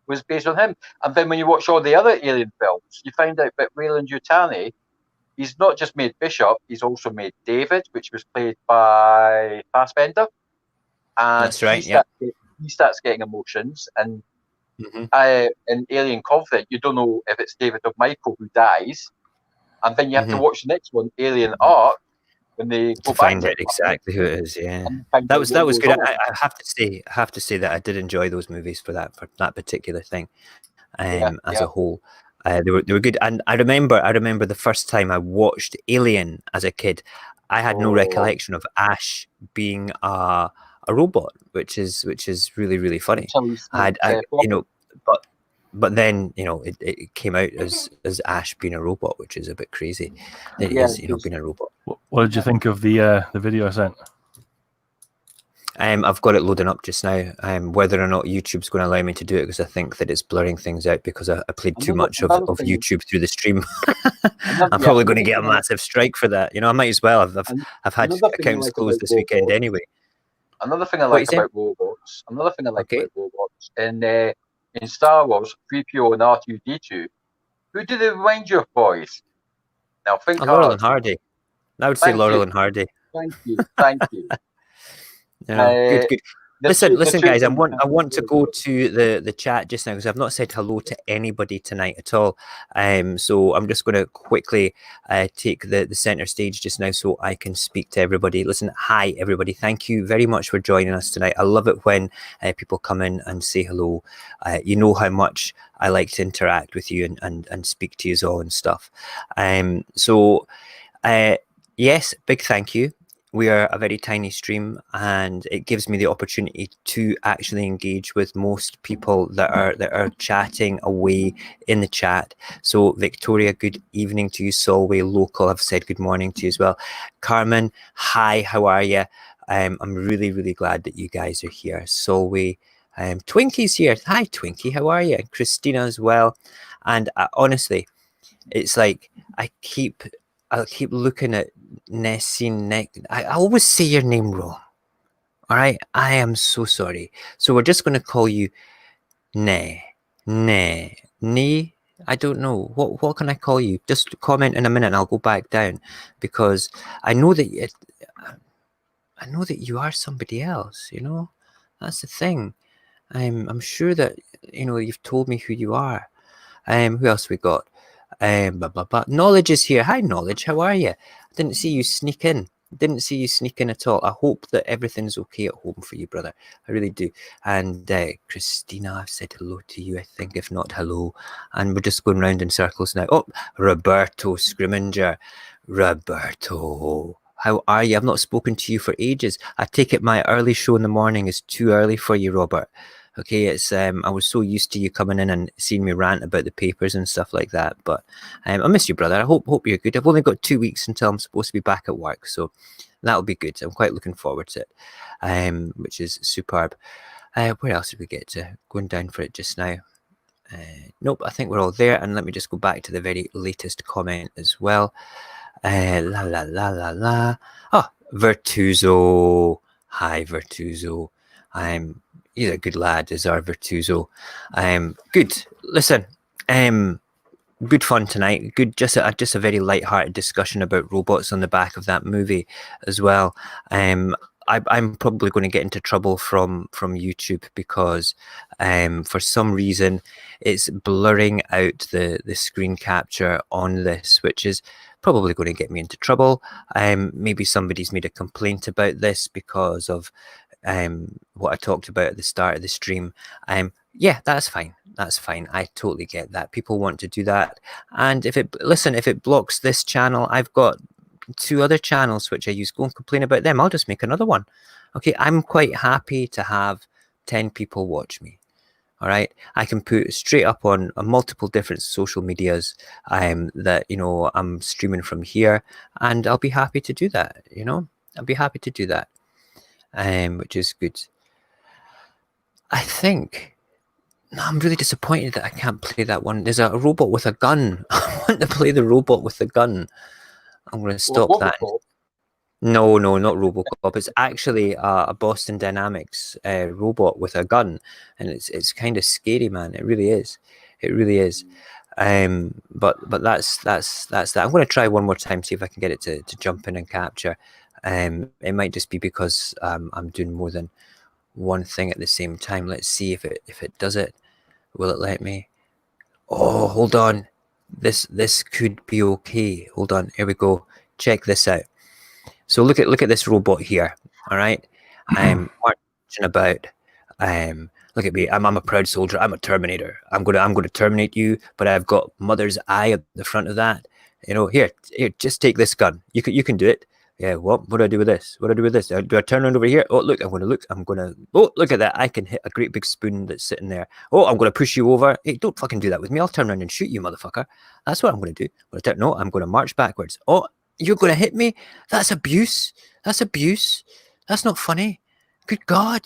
was based on him. And then when you watch all the other Alien films, you find out that Wayland Yutani, he's not just made Bishop, he's also made David, which was played by Fassbender. And That's right, he starts getting emotions. And in Alien Covenant, you don't know if it's David or Michael who dies. And then you have to watch the next one, Alien Arc, when they go to back find to out exactly who it is. Yeah, that was good. I have to say that I did enjoy those movies for that particular thing. As a whole, they were good. And I remember the first time I watched Alien as a kid, I had no recollection of Ash being a robot, which is really, really funny. But then it came out as Ash being a robot, which is a bit crazy. It is being a robot. What did you think of the video I sent? I've got it loading up just now. Whether or not YouTube's going to allow me to do it, because I think that it's blurring things out because I played too much of YouTube through the stream. I'm probably going to get a massive strike for that. I might as well. I've had accounts closed this weekend anyway. Another thing I like about robots. In Star Wars, 3PO and R2D2. Who do they remind you of, boys? Now think hard. Laurel and Hardy. I would say Laurel and Hardy. Thank you. Good. Listen, guys. I want to go to the chat just now because I've not said hello to anybody tonight at all. So I'm just going to quickly take the center stage just now so I can speak to everybody. Listen, hi everybody. Thank you very much for joining us tonight. I love it when people come in and say hello. You know how much I like to interact with you and speak to you all and stuff. Yes, big thank you. We are a very tiny stream, and it gives me the opportunity to actually engage with most people that are chatting away in the chat. So, Victoria, good evening to you. Solway Local, I've said good morning to you as well. Carmen, hi, how are you? I'm really, really glad that you guys are here. Solway, Twinkie's here. Hi, Twinkie, how are you? Christina as well. And honestly, it's like I'll keep looking at Nessie. I always say your name wrong. All right, I am so sorry. So we're just going to call you Ne. I don't know what can I call you. Just comment in a minute, and I'll go back down because I know that you are somebody else. That's the thing. I'm sure that you've told me who you are. Who else we got? Knowledge is here. Hi, Knowledge. How are you? I didn't see you sneak in. Didn't see you sneak in at all. I hope that everything's okay at home for you, brother. I really do. And Christina, I've said hello to you, I think, if not hello. And we're just going round in circles now. Oh, Roberto Scrimminger. Roberto, how are you? I've not spoken to you for ages. I take it my early show in the morning is too early for you, Robert. Okay, it's I was so used to you coming in and seeing me rant about the papers and stuff like that. But I miss you, brother. I hope you're good. I've only got 2 weeks until I'm supposed to be back at work, so that'll be good. I'm quite looking forward to it, which is superb. Where else did we get to? Going down for it just now. Nope, I think we're all there. And let me just go back to the very latest comment as well. La la la la la. Oh, Vertuzo. Hi, Vertuzo. He's a good lad, is our Vertuzo. Good. Listen, good fun tonight. Good, just a very light-hearted discussion about robots on the back of that movie as well. I'm probably going to get into trouble from YouTube because for some reason it's blurring out the screen capture on this, which is probably going to get me into trouble. Maybe somebody's made a complaint about this because of what I talked about at the start of the stream. Yeah, that's fine. That's fine. I totally get that. People want to do that. And if it blocks this channel, I've got 2 other channels which I use. Go and complain about them. I'll just make another one. Okay, I'm quite happy to have 10 people watch me. All right, I can put straight up on multiple different social medias that, you know, I'm streaming from here, and I'll be happy to do that. You know, I'll be happy to do that, which is good. I think. No, I'm really disappointed that I can't play that one. There's a robot with a gun. I want to play the robot with the gun. I'm going to stop that. No, not Robocop. It's actually a Boston Dynamics robot with a gun, and it's kind of scary, man. It really is. It really is. But that's that. I'm going to try one more time, see if I can get it to jump in and capture. It might just be because I'm doing more than one thing at the same time. Let's see if it does it. Will it let me? Oh, hold on. This could be okay. Hold on. Here we go. Check this out. So look at this robot here. All right. Marching about. Look at me. I'm a proud soldier. I'm a Terminator. I'm gonna terminate you. But I've got Mother's Eye at the front of that. You know. Here. Just take this gun. You can do it. Yeah, what do I do with this? What do I do with this? Do I turn around over here? Oh, look, oh, look at that. I can hit a great big spoon that's sitting there. Oh, I'm going to push you over. Hey, don't fucking do that with me. I'll turn around and shoot you, motherfucker. That's what I'm going to do. No, I'm going to march backwards. Oh, you're going to hit me? That's abuse. That's abuse. That's not funny. Good God.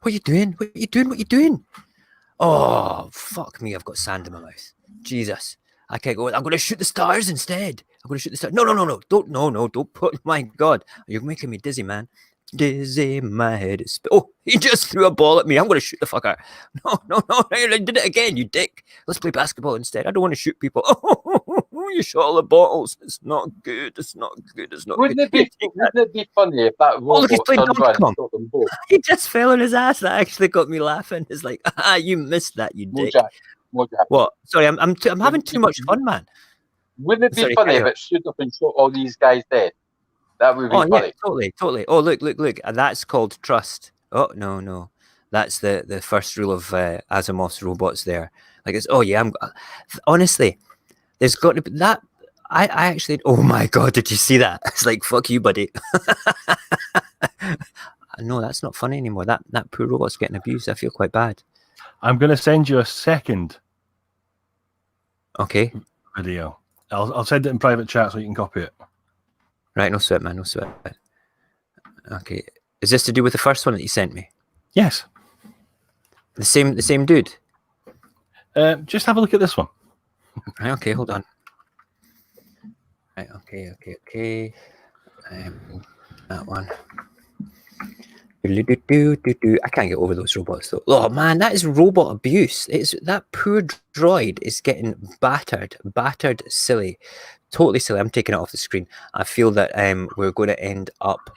What are you doing? What are you doing? What are you doing? Oh, fuck me. I've got sand in my mouth. Jesus. I can't go. I'm going to shoot the stars instead. I'm going to shoot the stars. No. Don't put. My God. You're making me dizzy, man. Dizzy, my head is. Oh, he just threw a ball at me. I'm going to shoot the fucker. No. I did it again, you dick. Let's play basketball instead. I don't want to shoot people. Oh, you shot all the bottles. It's not good. It's not good. Wouldn't it be funny if that robot turned around and shot them both? He just fell on his ass. That actually got me laughing. It's like, you missed that, you dick. Mojax. What? Sorry, I'm having too much fun, man. Wouldn't it be funny if it stood up and shot all these guys dead? That would be funny. Yeah, totally. Oh, look. That's called trust. Oh, no. That's the first rule of Asimov's robots there. Like, it's, oh, yeah, honestly, there's got to be that. I actually, oh my God, did you see that? It's like, fuck you, buddy. No, that's not funny anymore. That poor robot's getting abused. I feel quite bad. I'm going to send you a second Okay. video. I'll send it in private chat so you can copy it. Right, no sweat, man, no sweat. Okay. Is this to do with the first one that you sent me? Yes. The same dude? Just have a look at this one. Right, okay, hold on. Right, okay. That one. I can't get over those robots though. Oh man, that is robot abuse. That poor droid is getting battered silly, totally silly. I'm taking it off the screen. I feel that we're going to end up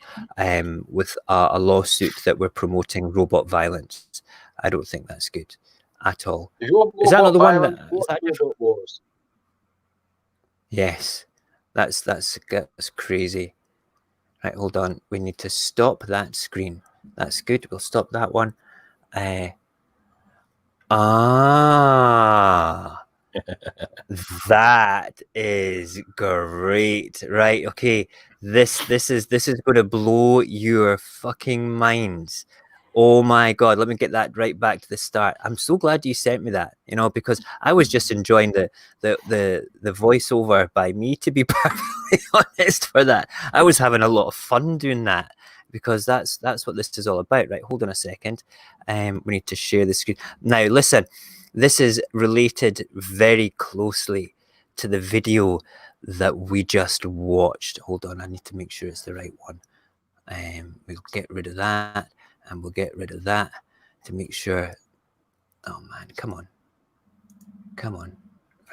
with a lawsuit that we're promoting robot violence. I don't think that's good at all. Is that not the one that Yes, that's crazy. Right, hold on. We need to stop that screen. That's good. We'll stop that one. That is great. Right, okay. This is going to blow your fucking minds. Oh my god, let me get that right back to the start. I'm so glad you sent me that, because I was just enjoying the voiceover by me, to be perfectly honest. For that, I was having a lot of fun doing that, because that's what this is all about. Right, hold on a second. We need to share the screen now. Listen, this is related very closely to the video that we just watched. Hold on, I need to make sure it's the right one. We'll get rid of that, and we'll get rid of that to make sure. Oh man, come on.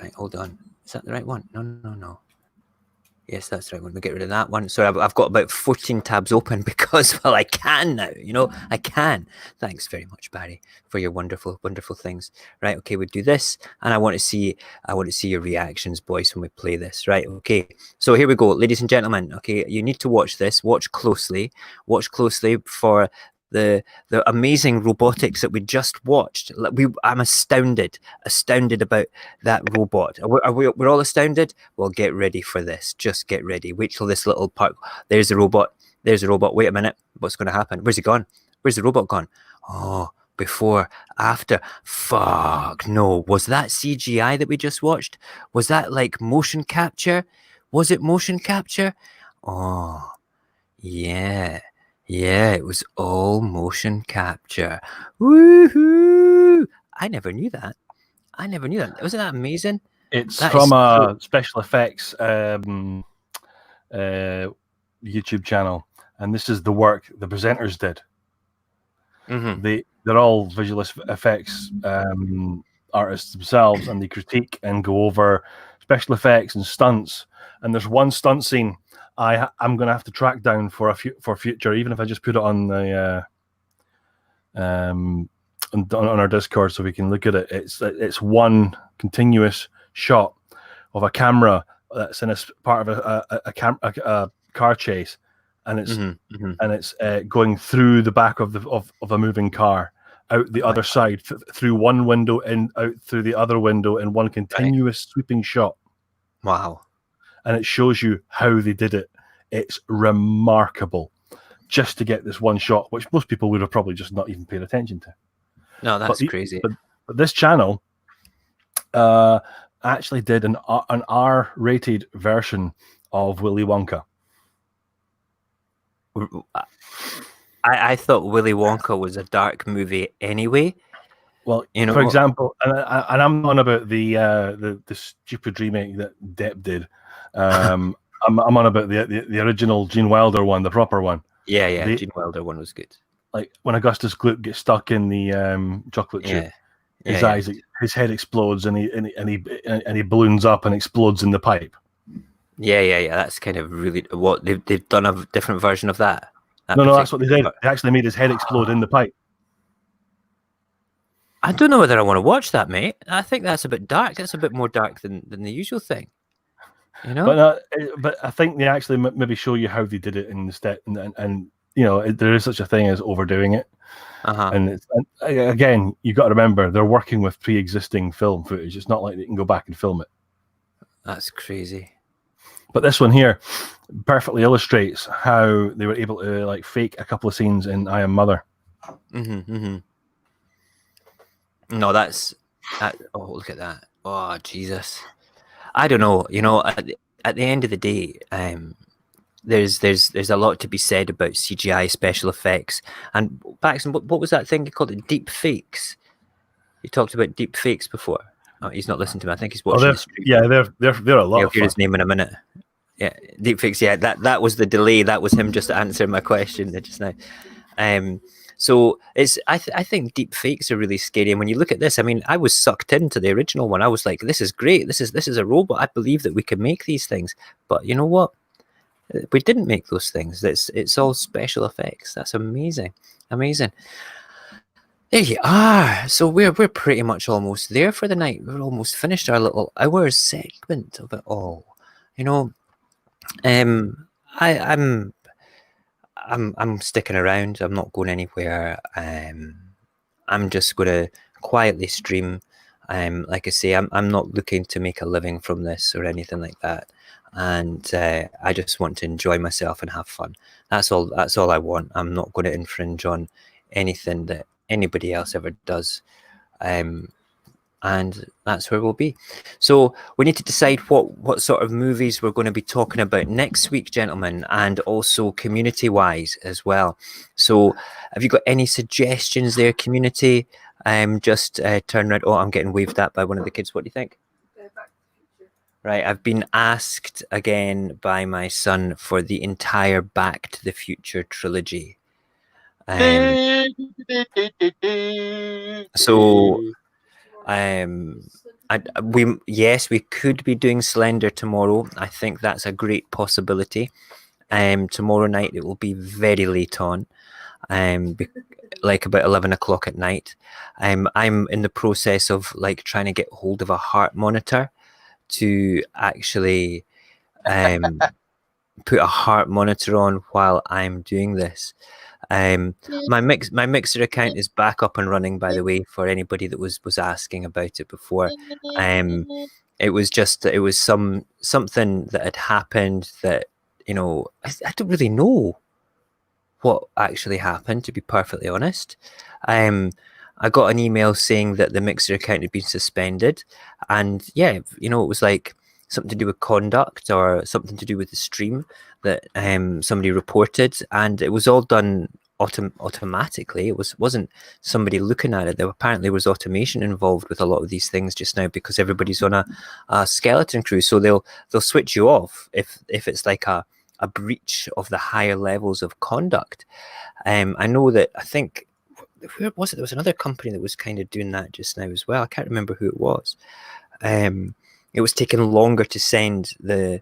Right, hold on. Is that the right one? No. Yes, that's right. We'll get rid of that one. So I've got about 14 tabs open because, well, I can now. I can. Thanks very much, Barry, for your wonderful, wonderful things. Right, okay, we do this, and I want to see your reactions, boys, when we play this. Right, okay. So here we go, ladies and gentlemen. Okay, you need to watch this. Watch closely for the amazing robotics that we just watched. I'm astounded about that robot. We're all astounded. Well, get ready for this. Just get ready. Wait till this little part. There's the robot. Wait a minute. What's going to happen? Where's he gone? Where's the robot gone? Oh, before, after. Fuck no. Was that CGI that we just watched? Was that like motion capture? Was it motion capture? Oh, yeah. Yeah, it was all motion capture. Woohoo! I never knew that. Wasn't that amazing? It's That from is a special effects YouTube channel, and this is the work the presenters did. They're all visual effects artists themselves, and they critique and go over special effects and stunts. And there's one stunt scene I'm going to have to track down for future, even if I just put it on the on our Discord so we can look at it. It's one continuous shot of a camera that's in a part of a car chase, and it's going through the back of a moving car, out the other side, through one window and out through the other window in one continuous sweeping shot. Wow. And it shows you how they did it. It's remarkable, just to get this one shot, which most people would have probably just not even paid attention to. No, that's crazy. But this channel actually did an R-rated version of Willy Wonka. I thought Willy Wonka was a dark movie anyway. Well, for example, and I'm on about the stupid remake that Depp did. I'm on about the original Gene Wilder one, the proper one. Yeah, Gene Wilder one was good. Like when Augustus Gloop gets stuck in the chocolate chip, his head explodes and he balloons up and explodes in the pipe. Yeah. That's kind of really what they've done, a different version of that. No, that's what they did. They actually made his head explode in the pipe. I don't know whether I want to watch that, mate. I think that's a bit dark. That's a bit more dark than the usual thing. But I think they actually maybe show you how they did it in the step, and there is such a thing as overdoing it. And again, you got to remember they're working with pre-existing film footage. It's not like they can go back and film it. That's crazy. But this one here perfectly illustrates how they were able to fake a couple of scenes in I Am Mother. No, that's that. Oh, look at that. Oh, Jesus. I don't know. At the end of the day, there's a lot to be said about CGI special effects. And Paxton, what was that thing you called it? Deep fakes. You talked about deep fakes before. Oh, he's not listening to me. I think he's watching the stream. Yeah, they're a lot. You'll hear his name in a minute. Yeah, deep fakes. Yeah, that was the delay. That was him just answering my question just now. So it's I think deep fakes are really scary. And when you look at this, I mean, I was sucked into the original one. I was like, this is great. This is a robot. I believe that we can make these things. But you know what? We didn't make those things. It's all special effects. That's amazing. There you are. So we're pretty much almost there for the night. We're almost finished our little hour segment of it all. I'm I'm sticking around. I'm not going anywhere. I'm just going to quietly stream. Like I say, I'm not looking to make a living from this or anything like that. And I just want to enjoy myself and have fun. That's all. That's all I want. I'm not going to infringe on anything that anybody else ever does. And that's where we'll be. So we need to decide what sort of movies we're going to be talking about next week, gentlemen, and also community-wise as well. So have you got any suggestions there, community? Just turn around. Oh, I'm getting waved at by one of the kids. What do you think? Right, I've been asked again by my son for the entire Back to the Future trilogy. So we could be doing Slender tomorrow. I think that's a great possibility. Tomorrow night it will be very late on, like about 11 o'clock at night. I'm in the process of like trying to get hold of a heart monitor to actually put a heart monitor on while I'm doing this. My Mixer account is back up and running, by the way, for anybody that was asking about it before. It was something that had happened that, you know, I don't really know what actually happened, to be perfectly honest. I got an email saying that the Mixer account had been suspended, and yeah, you know, it was like something to do with conduct or something to do with the stream that somebody reported, and it was all done automatically. It wasn't somebody looking at it. There apparently was automation involved with a lot of these things just now because everybody's on a skeleton crew, so they'll switch you off if it's like a breach of the higher levels of conduct. I know that, I think, where was it? There was another company that was kind of doing that just now as well. I can't remember who it was. It was taking longer to send the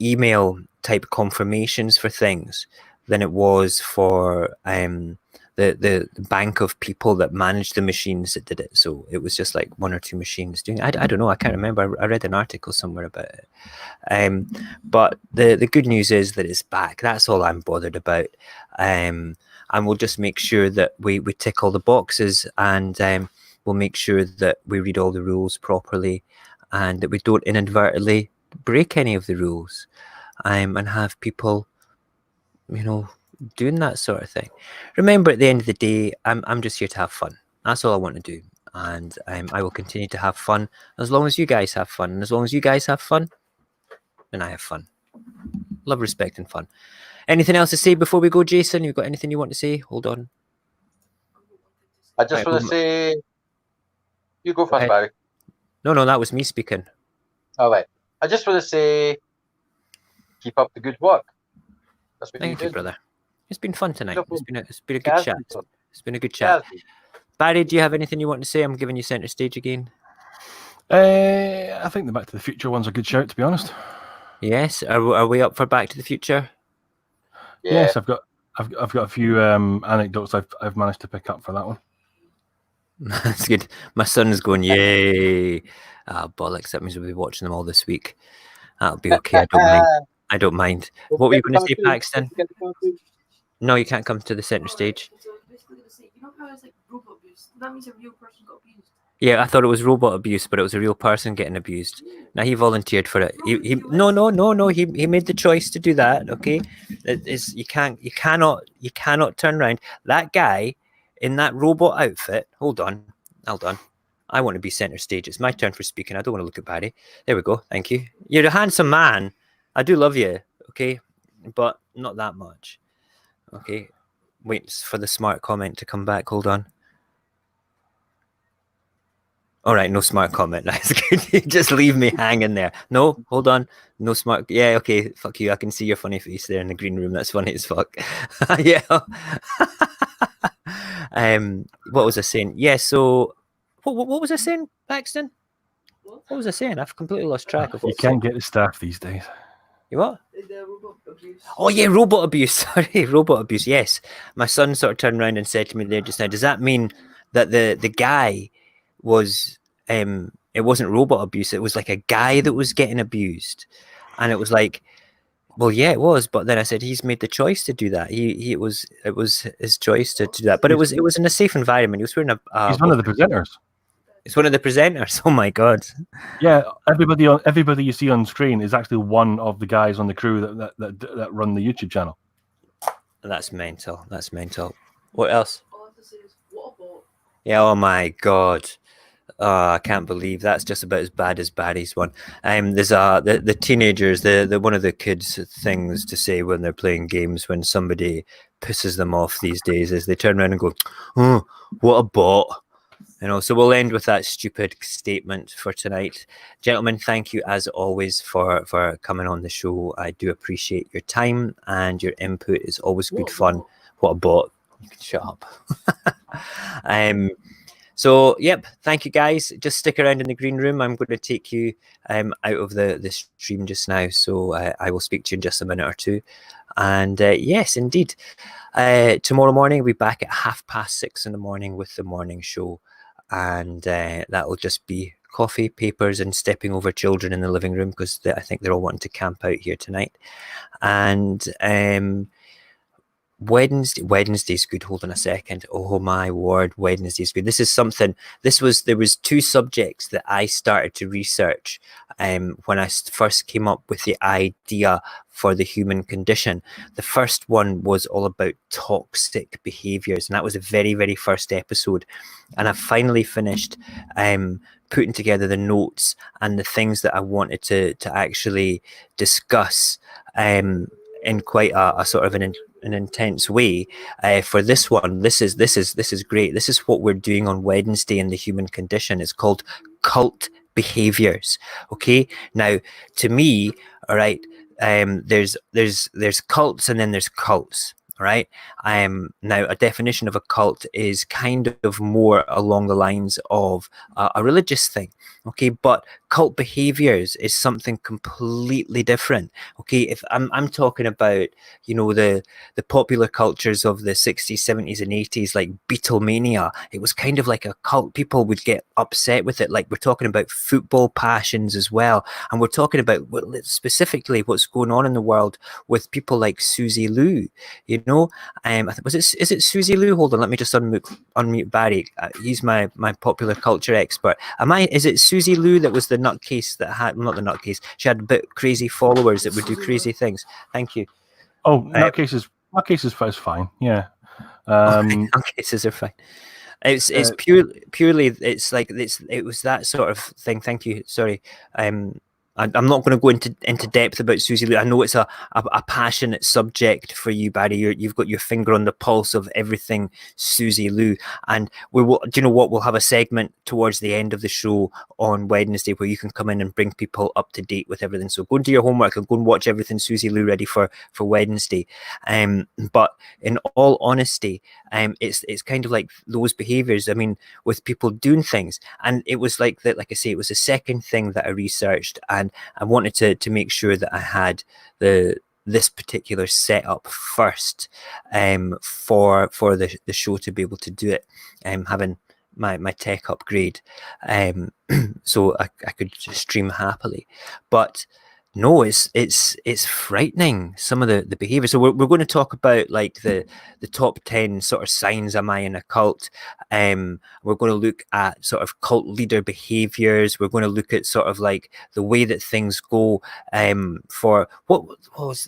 email type confirmations for things than it was for the bank of people that managed the machines that did it. So it was just like one or two machines doing it. I don't know. I can't remember. I read an article somewhere about it. But the good news is that it's back. That's all I'm bothered about. And we'll just make sure that we tick all the boxes, and we'll make sure that we read all the rules properly and that we don't inadvertently break any of the rules, and have people, you know, doing that sort of thing. Remember, at the end of the day, I'm just here to have fun. That's all I want to do. And I will continue to have fun as long as you guys have fun. And as long as you guys have fun, then I have fun. Love, respect, and fun. Anything else to say before we go, Jason? You got anything you want to say? Hold on. I just want to say, you go first, Barry. No, that was me speaking. All right. I just want to say, keep up the good work. That's what Thank you, brother. It's been fun tonight. It's been a good chat. It's been a good chat. Barry, do you have anything you want to say? I'm giving you center stage again. I think the Back to the Future one's a good shout, to be honest. Yes. Are we up for Back to the Future? Yeah. Yes, I've got a few anecdotes I've managed to pick up for that one. That's good. My son's going, yay! Bollocks! That means we'll be watching them all this week. That'll be okay. I don't mind. What were you going to say, Paxton? No, you can't come to the center stage. So basically, you know how it's like robot abuse? That means a real person got abused. Yeah, I thought it was robot abuse, but it was a real person getting abused. Now he volunteered for it. No. He made the choice to do that. Okay, you cannot turn around. That guy in that robot outfit. Hold on. I want to be center stage. It's my turn for speaking. I don't want to look at Barry. There we go. Thank you. You're a handsome man. I do love you. Okay, but not that much. Okay, wait for the smart comment to come back. Hold on. All right, no smart comment. That's good. You just leave me hanging there. No, hold on. No smart. Yeah, okay. Fuck you. I can see your funny face there in the green room. That's funny as fuck. Yeah. What was I saying? Yeah. So, what was I saying, Paxton? What was I saying? I've completely lost track of. You can't get the staff these days. You what? The robot abuse. Oh yeah, robot abuse. Sorry, robot abuse. Yes, my son sort of turned around and said to me there just now. Does that mean that the guy was it wasn't robot abuse? It was like a guy that was getting abused, and it was like Well, yeah, it was, but then I said he's made the choice to do that. It was his choice to do that. But it was in a safe environment. He was wearing He's one of the presenters. It's one of the presenters. Oh my god! Yeah, everybody you see on screen is actually one of the guys on the crew that run the YouTube channel. That's mental. That's mental. What else? All I have to say is, what a boat. Yeah. Oh my god. I can't believe that's just about as bad as Barry's one. There's the teenagers, the one of the kids' things to say when they're playing games when somebody pisses them off these days is they turn around and go, "Oh, what a bot." You know, so we'll end with that stupid statement for tonight. Gentlemen, thank you as always for coming on the show. I do appreciate your time and your input. It's always good fun. What a bot. You can shut up. So, yep, thank you guys. Just stick around in the green room. I'm going to take you out of the stream just now. So I will speak to you in just a minute or two. And yes, indeed. Tomorrow morning, we'll be back at 6:30 in the morning with the morning show. And that will just be coffee, papers, and stepping over children in the living room because I think they're all wanting to camp out here tonight. And Wednesday's good. Hold on a second. Oh my word, Wednesday's good. This is something. There was two subjects that I started to research when I first came up with the idea for the human condition. The first one was all about toxic behaviors, and that was the very, very first episode. And I finally finished putting together the notes and the things that I wanted to actually discuss in quite a sort of an intense way for this one. This is great. This is what we're doing on Wednesday in the human condition. It's called cult behaviors. Okay, now to me, all right, there's cults and then there's cults. Right. Now a definition of a cult is kind of more along the lines of a religious thing. Okay, but cult behaviors is something completely different. Okay, if I'm talking about, you know, the popular cultures of the 60s, 70s, and 80s, like Beatlemania, it was kind of like a cult. People would get upset with it. Like we're talking about football passions as well, and we're talking about specifically what's going on in the world with people like Susie Lou. You know, is it Susie Lou? Hold on, let me just unmute Barry. He's my popular culture expert. Is it Susie Lou that was the nutcase that had, not the nutcase, she had a bit crazy followers that would do crazy things? Thank you. Oh, nutcases is fine. Yeah. Nutcases are fine. It's purely it was that sort of thing. Thank you. Sorry. I'm not going to go into depth about Susie Lou. I know it's a passionate subject for you, Barry. You've got your finger on the pulse of everything Susie Lou. And do you know what? We'll have a segment towards the end of the show on Wednesday where you can come in and bring people up to date with everything. So go and do your homework and go and watch everything Susie Lou ready for Wednesday. But in all honesty, it's kind of like those behaviors. I mean, with people doing things, and it was like that. Like I say, it was the second thing that I researched, and I wanted to make sure that I had this particular setup first for the show to be able to do it, having my tech upgrade, so I could stream happily. But no, it's frightening, some of the behavior. So we're going to talk about like the top 10 sort of signs am I in a cult. We're going to look at sort of cult leader behaviors. We're going to look at sort of like the way that things go for what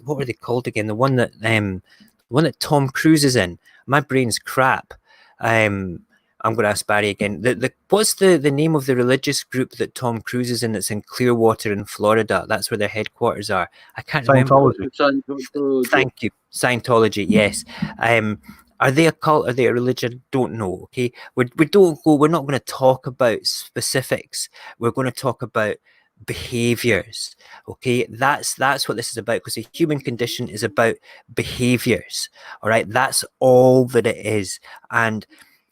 were they called again? The one that Tom Cruise is in. My brain's crap. I'm going to ask Barry again. What's the name of the religious group that Tom Cruise is in that's in Clearwater in Florida? That's where their headquarters are. I can't remember. Thank you. Scientology, yes. Are they a cult? Are they a religion? Don't know. Okay. We're not going to talk about specifics. We're going to talk about behaviors. Okay, that's what this is about, because the human condition is about behaviors. All right, that's all that it is. And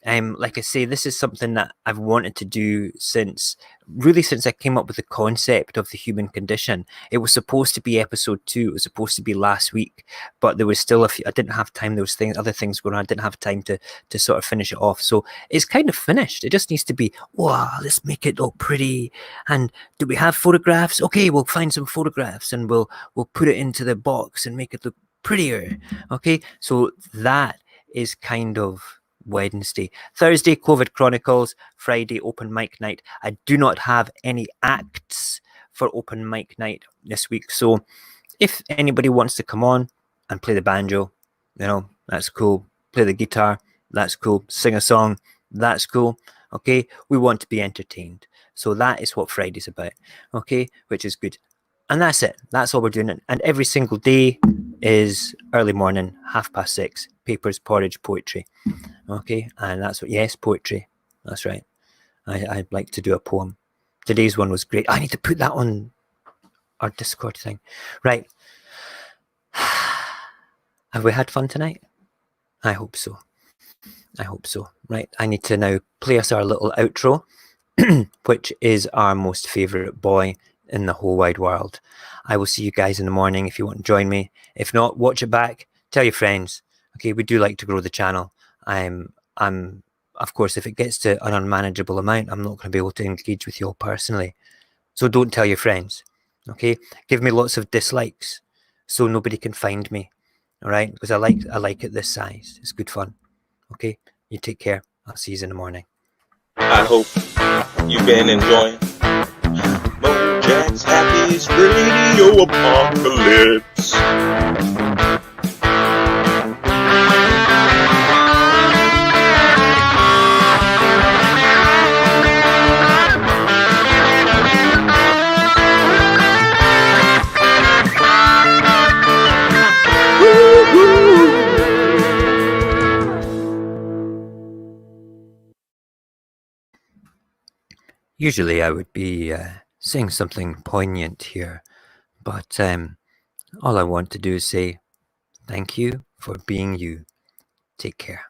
Like I say, this is something that I've wanted to do since I came up with the concept of the human condition. It was supposed to be episode 2. It was supposed to be last week, but there was still I didn't have time. There was other things going on. I didn't have time to sort of finish it off. So it's kind of finished. It just needs to be, wow, let's make it look pretty. And do we have photographs? Okay, we'll find some photographs and we'll put it into the box and make it look prettier. Okay, so that is kind of Wednesday. Thursday, COVID Chronicles. Friday, open mic night. I do not have any acts for open mic night this week. So if anybody wants to come on and play the banjo, that's cool. Play the guitar, that's cool. Sing a song, that's cool. Okay, we want to be entertained. So that is what Friday's about. Okay, which is good. And that's it. That's all we're doing. And every single day is early morning, 6:30. Papers, porridge, poetry. Okay, and that's what, yes, poetry. That's right. I'd like to do a poem. Today's one was great. I need to put that on our Discord thing. Right. Have we had fun tonight? I hope so. I hope so. Right, I need to now play us our little outro, which is our most favourite boy in the whole wide world. I will see you guys in the morning if you want to join me. If not, watch it back. Tell your friends. Okay, we do like to grow the channel. I'm of course, if it gets to an unmanageable amount, I'm not going to be able to engage with you all personally. So don't tell your friends. Okay, give me lots of dislikes so nobody can find me. All right, because I like it this size. It's good fun. Okay, you take care. I'll see you in the morning. I hope you've been enjoying Mojax Happy's Radio Apocalypse. Usually I would be saying something poignant here, but all I want to do is say thank you for being you. Take care.